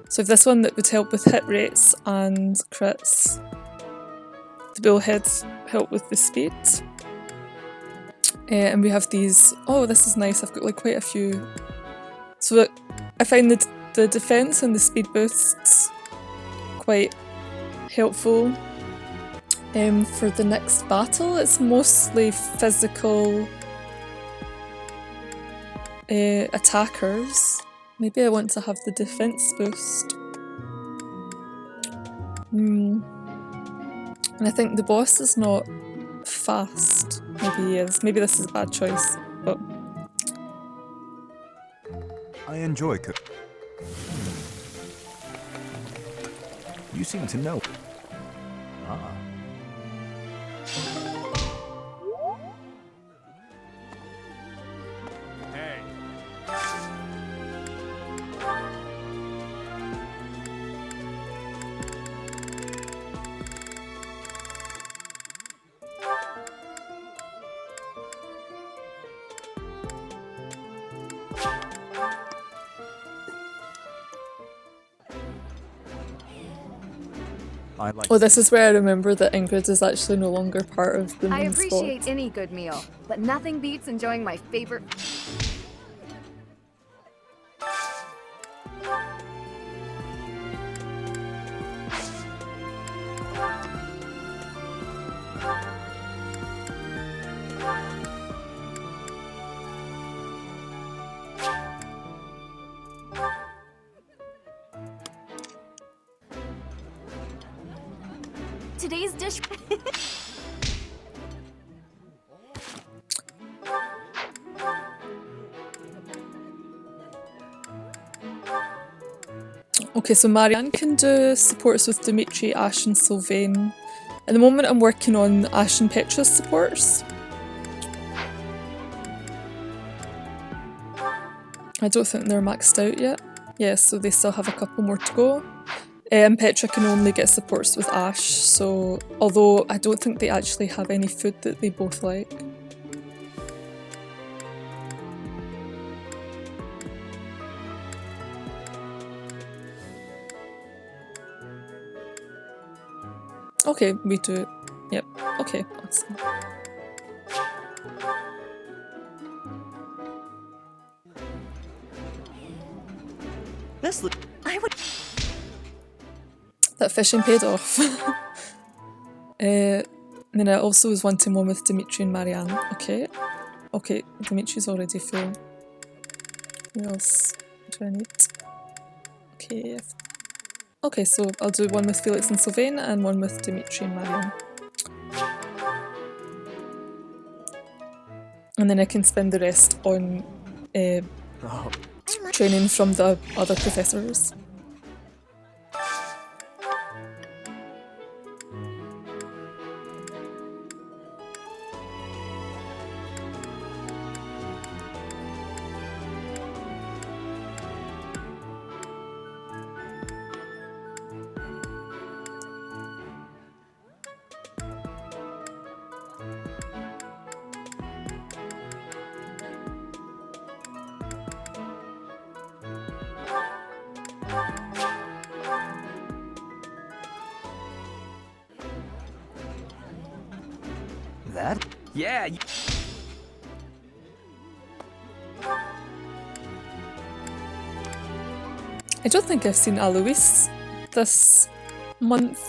So this one that would help with hit rates and crits. The bullheads help with the speed. And we have these. Oh, this is nice. I've got like quite a few. So I find the defense and the speed boosts quite helpful. For the next battle, it's mostly physical attackers. Maybe I want to have the defense boost. And I think the boss is not fast. Maybe he is. Maybe this is a bad choice, but I enjoy cooking. You seem to know. Ah. Hey. oh, this is where I remember that Ingrid is actually no longer part of the I main appreciate squad. any good meal, but nothing beats enjoying my favorite. Today's dish. Okay, so Marianne can do supports with Dimitri, Ashe and Sylvain. At the moment I'm working on Ashe and Petra's supports. I don't think they're maxed out yet. Yeah, so they still have a couple more to go. And Petra can only get supports with Ashe, so although I don't think they actually have any food that they both like. Okay, we do it. Yep, okay, awesome. This I would. That fishing paid off. And then I also was wanting one with Dimitri and Marianne. Okay. Okay, Dimitri's already full. What else do I need? Okay. Okay, so I'll do one with Felix and Sylvain and one with Dimitri and Marianne. And then I can spend the rest on training from the other professors. That? Yeah. I don't think I've seen Alois this month.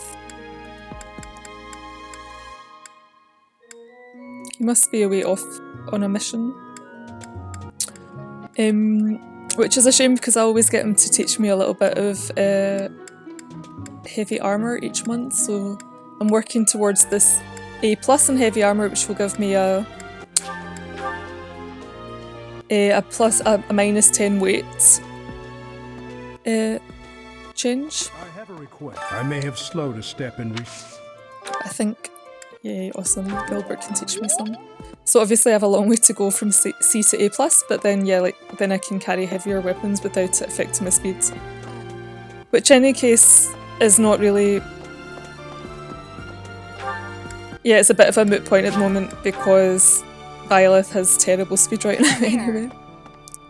He must be away off on a mission. Which is a shame because I always get him to teach me a little bit of heavy armour each month, so I'm working towards this A+ in heavy armour, which will give me a minus 10 weight change. I have a request. I may have slowed a step in I think, yay, awesome, Gilbert can teach me some. So obviously I have a long way to go from C to A+, but then yeah, then I can carry heavier weapons without it affecting my speed. Which in any case is not really... Yeah, it's a bit of a moot point at the moment because Violet has terrible speed right now anyway.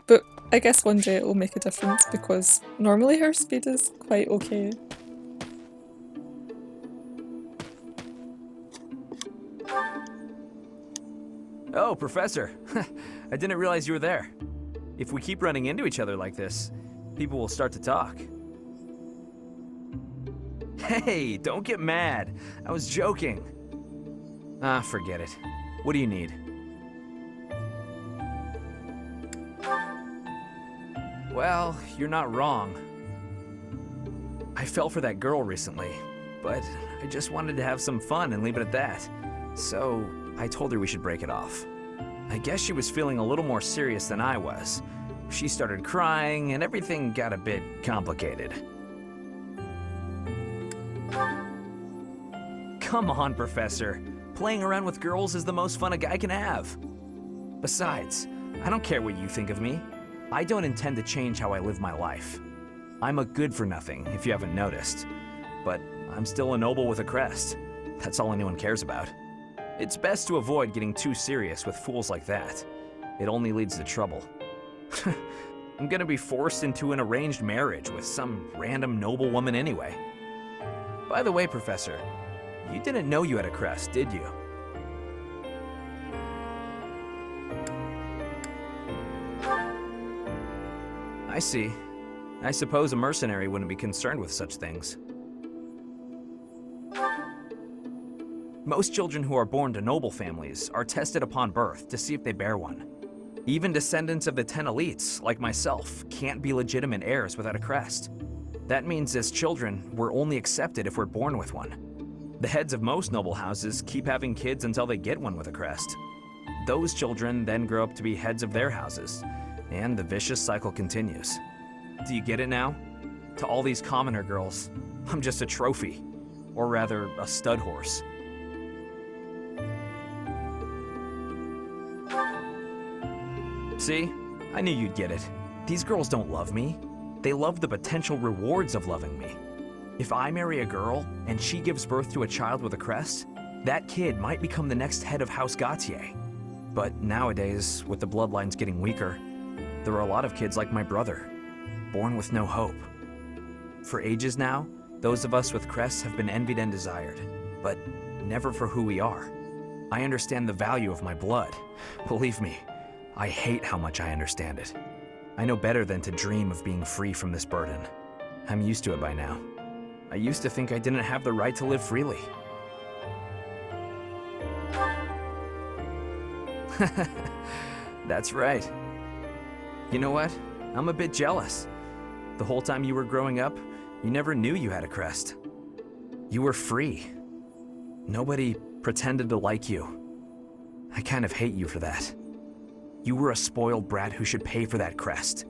But I guess one day it will make a difference because normally her speed is quite okay. Oh, Professor. I didn't realize you were there. If we keep running into each other like this, people will start to talk. Hey, don't get mad. I was joking. Ah, forget it. What do you need? Well, you're not wrong. I fell for that girl recently, but I just wanted to have some fun and leave it at that. So, I told her we should break it off. I guess she was feeling a little more serious than I was. She started crying, and everything got a bit complicated. Come on, Professor. Playing around with girls is the most fun a guy can have. Besides, I don't care what you think of me. I don't intend to change how I live my life. I'm a good-for-nothing, if you haven't noticed. But I'm still a noble with a crest. That's all anyone cares about. It's best to avoid getting too serious with fools like that. It only leads to trouble. I'm gonna be forced into an arranged marriage with some random noble woman anyway. By the way, Professor, you didn't know you had a crest, did you? I see. I suppose a mercenary wouldn't be concerned with such things. Most children who are born to noble families are tested upon birth to see if they bear one. Even descendants of the 10 elites, like myself, can't be legitimate heirs without a crest. That means as children, we're only accepted if we're born with one. The heads of most noble houses keep having kids until they get one with a crest. Those children then grow up to be heads of their houses, and the vicious cycle continues. Do you get it now? To all these commoner girls, I'm just a trophy, or rather, a stud horse. See? I knew you'd get it. These girls don't love me. They love the potential rewards of loving me. If I marry a girl and she gives birth to a child with a crest, that kid might become the next head of House Gautier. But nowadays, with the bloodlines getting weaker, there are a lot of kids like my brother, born with no hope. For ages now, those of us with crests have been envied and desired, but never for who we are. I understand the value of my blood. Believe me, I hate how much I understand it. I know better than to dream of being free from this burden. I'm used to it by now. I used to think I didn't have the right to live freely. That's right. You know what? I'm a bit jealous. The whole time you were growing up, you never knew you had a crest. You were free. Nobody pretended to like you. I kind of hate you for that. You were a spoiled brat who should pay for that crest.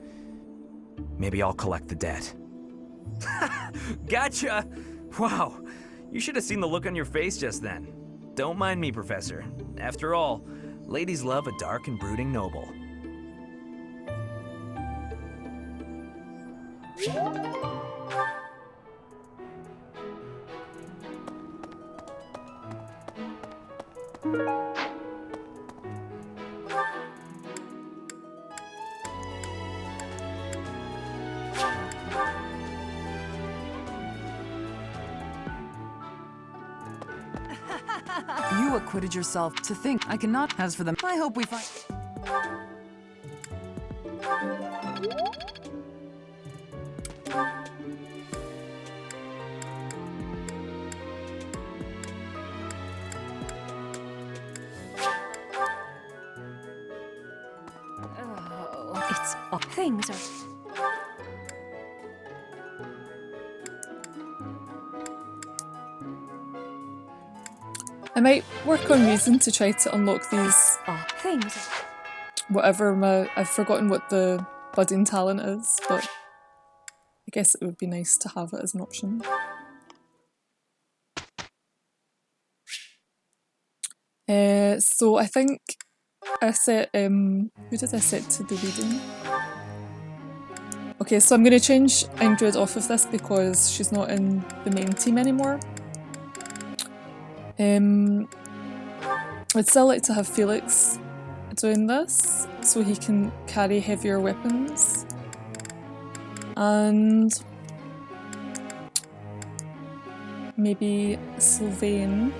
Maybe I'll collect the debt. Gotcha! Wow, you should have seen the look on your face just then. Don't mind me, Professor. After all, ladies love a dark and brooding noble. You acquitted yourself. To think I cannot. As for them, I hope we find. Oh, it's things are. I might work on reason to try to unlock these things. Whatever I've forgotten what the budding talent is, but I guess it would be nice to have it as an option. So I think I set who did I set to the reading? Okay, so I'm gonna change Ingrid off of this because she's not in the main team anymore. I'd still like to have Felix doing this, so he can carry heavier weapons. And maybe Sylvain.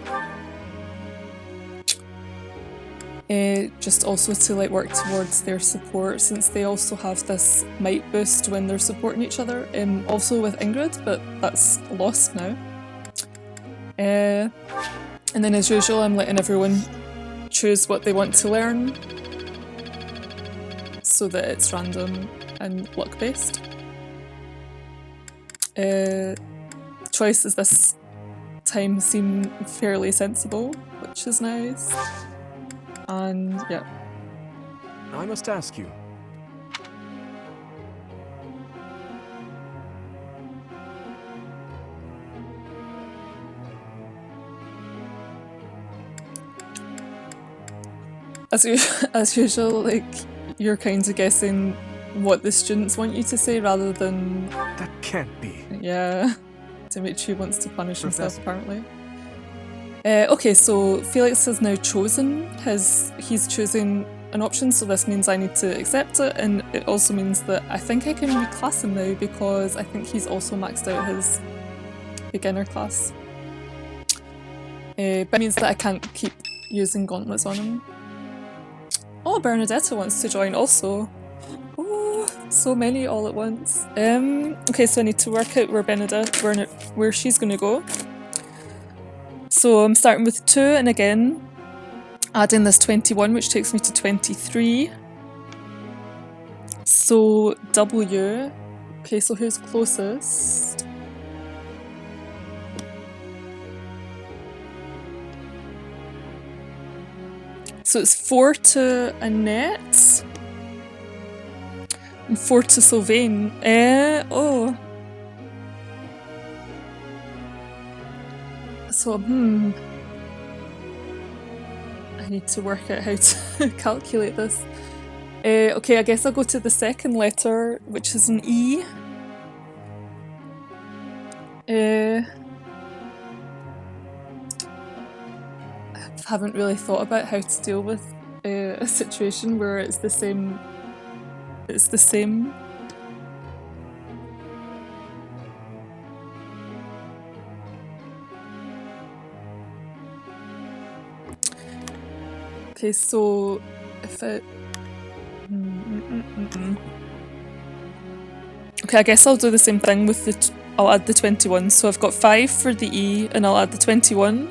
Just also to like work towards their support, since they also have this might boost when they're supporting each other. Also with Ingrid, but that's lost now. And then as usual, I'm letting everyone choose what they want to learn so that it's random and luck based. Choices this time seem fairly sensible, which is nice. And yeah. I must ask you. As usual, like, you're kind of guessing what the students want you to say rather than... That can't be. Yeah. Dimitri wants to punish himself, Professor. apparently. Okay, so Felix has now chosen he's choosing an option, so this means I need to accept it, and it also means that I think I can reclass him now because I think he's also maxed out his beginner class. But it means that I can't keep using gauntlets on him. Oh, Bernadetta wants to join also. Oh, so many all at once. Okay, so I need to work out where she's gonna go. So I'm starting with 2, and again, adding this 21, which takes me to 23. So W. Okay, so who's closest? So it's 4 to Annette and 4 to Sylvain. Oh. So, I need to work out how to calculate this. Okay, I guess I'll go to the second letter, which is an E. I haven't really thought about how to deal with a situation where it's the same. It's the same. Okay, so if it... Okay, I guess I'll do the same thing with the... I'll add the 21. So I've got 5 for the E, and I'll add the 21,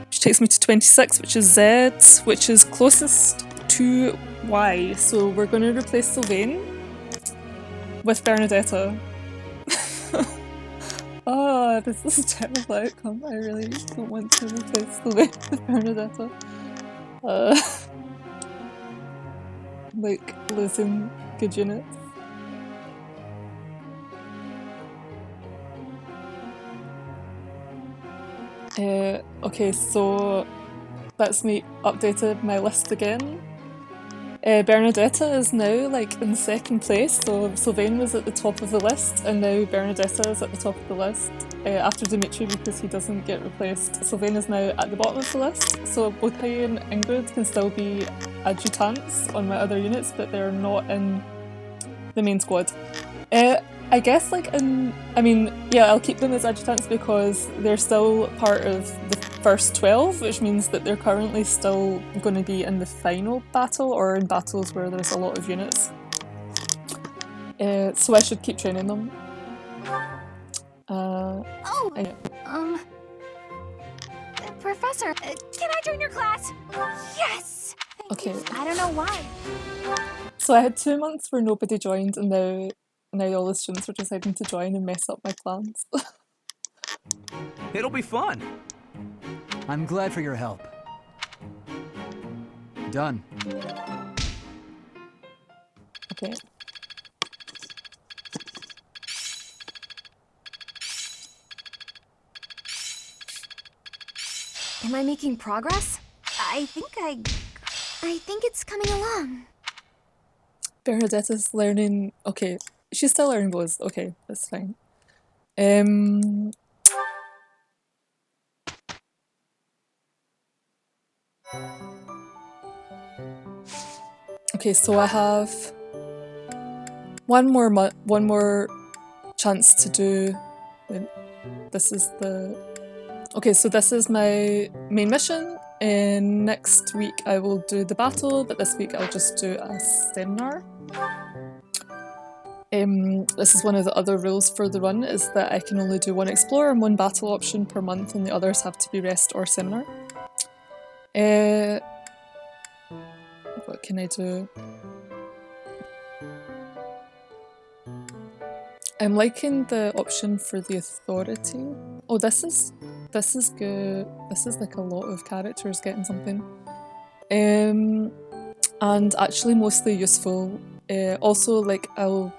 which takes me to 26, which is Z, which is closest to Y. So we're going to replace Sylvain with Bernadetta. Oh, this is a terrible outcome. I really don't want to replace Sylvain with Bernadetta. Like losing good units. Okay, so that's me updated my list again. Bernadetta is now like in second place, so Sylvain was at the top of the list, and now Bernadetta is at the top of the list after Dimitri because he doesn't get replaced. Sylvain is now at the bottom of the list, so both I and Ingrid can still be adjutants on my other units, but they're not in the main squad. I guess I'll keep them as adjutants because they're still part of the first 12, which means that they're currently still going to be in the final battle or in battles where there's a lot of units. So I should keep training them. Professor, can I join your class? Yes! Okay. I don't know why. So I had 2 months where nobody joined, and now all the students are deciding to join and mess up my plans. It'll be fun. I'm glad for your help. Done. Okay. Am I making progress? I think it's coming along. Bernadetta's learning. Okay, she's still learning bows. Okay, that's fine. Okay, so I have one more chance to do. This is the. Okay, so this is my main mission. And next week I will do the battle, but this week I'll just do a seminar. This is one of the other rules for the run, is that I can only do one explore and one battle option per month, and the others have to be rest or seminar. What can I do? I'm liking the option for the authority. Oh, this is good. This is like a lot of characters getting something. And actually mostly useful. Also, like, I'll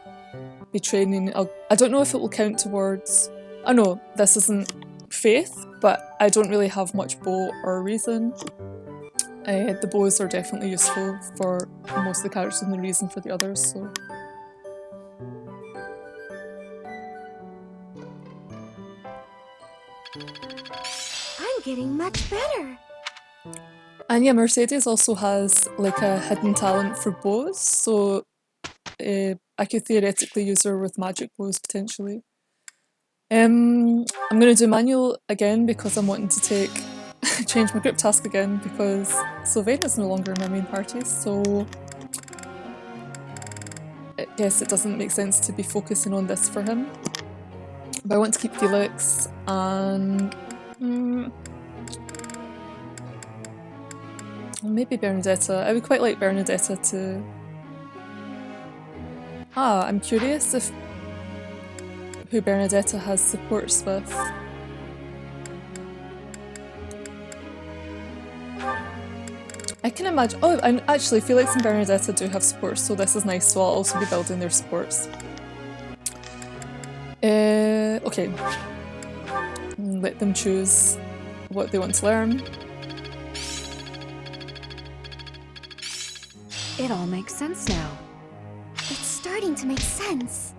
be training. I don't know if it will count towards. I know this isn't faith, but I don't really have much bow or reason. The bows are definitely useful for most of the characters and the reason for the others. So. I'm getting much better. And yeah, Mercedes also has like a hidden talent for bows, so I could theoretically use her with magic bows potentially. I'm going to do manual again because I'm wanting to change my group task again because Sylvain is no longer in my main party, so I guess it doesn't make sense to be focusing on this for him. But I want to keep Felix and maybe Bernadetta. I would quite like Bernadetta to... I'm curious if who Bernadetta has supports with. I can imagine... Oh, and actually Felix and Bernadetta do have supports, so this is nice, so I'll also be building their supports. Okay. Let them choose what they want to learn. It all makes sense now. It's starting to make sense.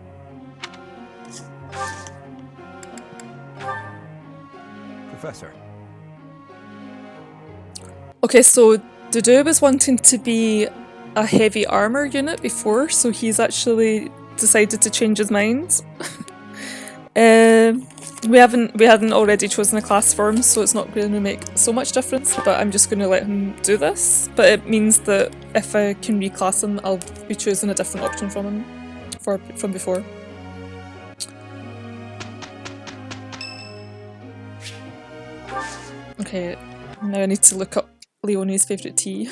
Professor. Okay, so Dedue was wanting to be a heavy armor unit before, so he's actually decided to change his mind. We hadn't already chosen a class for him, so it's not going to make so much difference, but I'm just going to let him do this. But it means that if I can reclass him, I'll be choosing a different option from him from before. Okay, now I need to look up Leonie's favourite tea.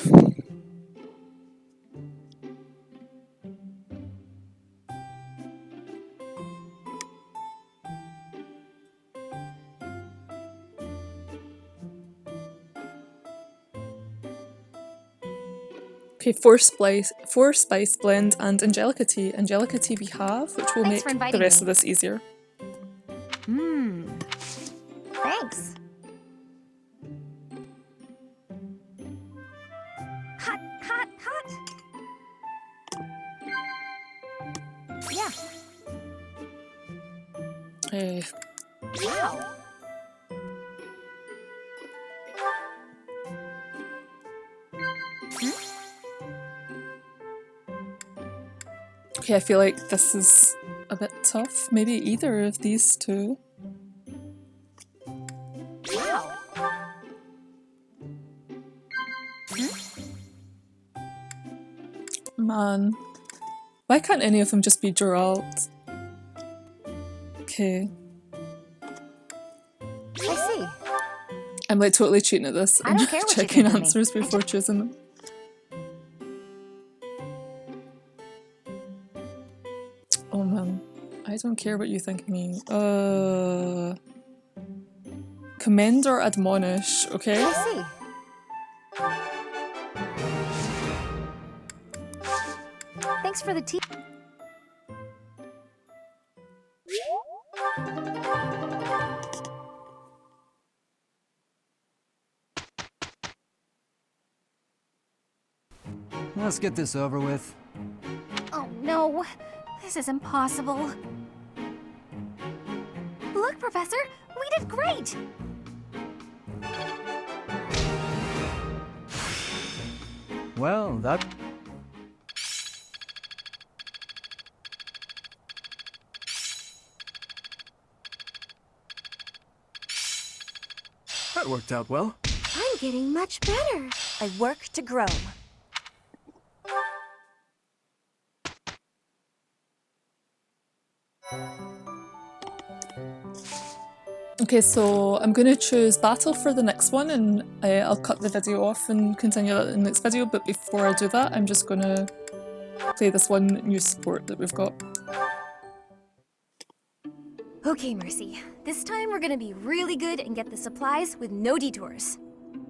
Okay, four spice blend and Angelica tea. Angelica tea we have, which will make the rest of this easier. Thanks. Hot, hot, hot. Yeah. Wow. Okay, I feel like this is a bit tough. Maybe either of these two. Wow. Man. Why can't any of them just be Geralt? Okay. I see. I'm like totally cheating at this. I don't care what you checking think of me. answers before choosing them. Oh man. I don't care what you think of me. Commend or admonish, okay? I see. Thanks for the tea. Let's get this over with. Oh no, this is impossible. Look, Professor, we did great! Well, that... That worked out well. I'm getting much better. I work to grow. Okay, so I'm going to choose battle for the next one, and I'll cut the video off and continue that in the next video, but before I do that, I'm just going to play this one new support that we've got. Okay, Mercy. This time we're gonna be really good and get the supplies with no detours.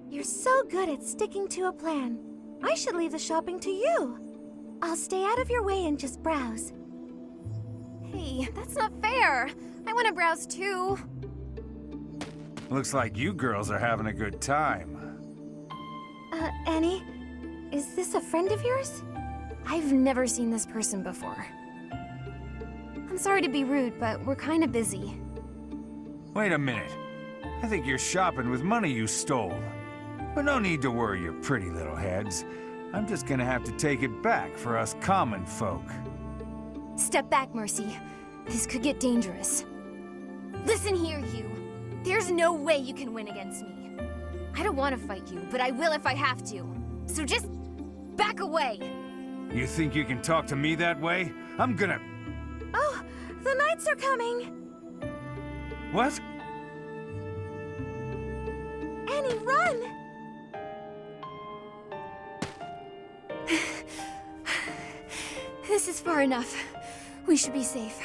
You're so good at sticking to a plan. I should leave the shopping to you. I'll stay out of your way and just browse. Hey, that's not fair. I want to browse too. Looks like you girls are having a good time. Annie? Is this a friend of yours? I've never seen this person before. I'm sorry to be rude, but we're kind of busy. Wait a minute. I think you're shopping with money you stole. But no need to worry your pretty little heads. I'm just gonna have to take it back for us common folk. Step back, Mercy. This could get dangerous. Listen here, you. There's no way you can win against me. I don't want to fight you, but I will if I have to. So just back away. You think you can talk to me that way? I'm gonna... Oh, the knights are coming! What? Annie, run! This is far enough. We should be safe.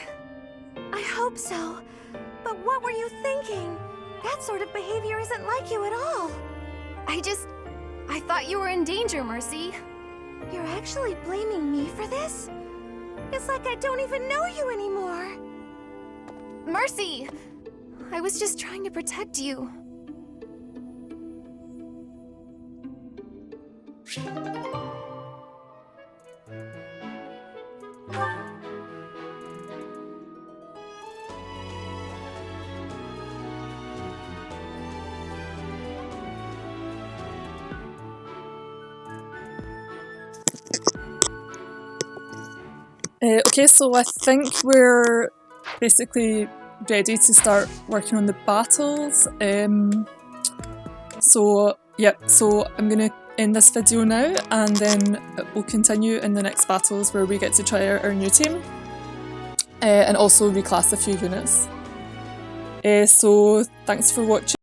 I hope so. But what were you thinking? That sort of behavior isn't like you at all. I thought you were in danger, Mercy. You're actually blaming me for this? It's like I don't even know you anymore. Mercy! I was just trying to protect you. Okay, so I think we're basically ready to start working on the battles. So I'm going to end this video now, and then we'll continue in the next battles where we get to try out our new team. And also reclass a few units. So thanks for watching.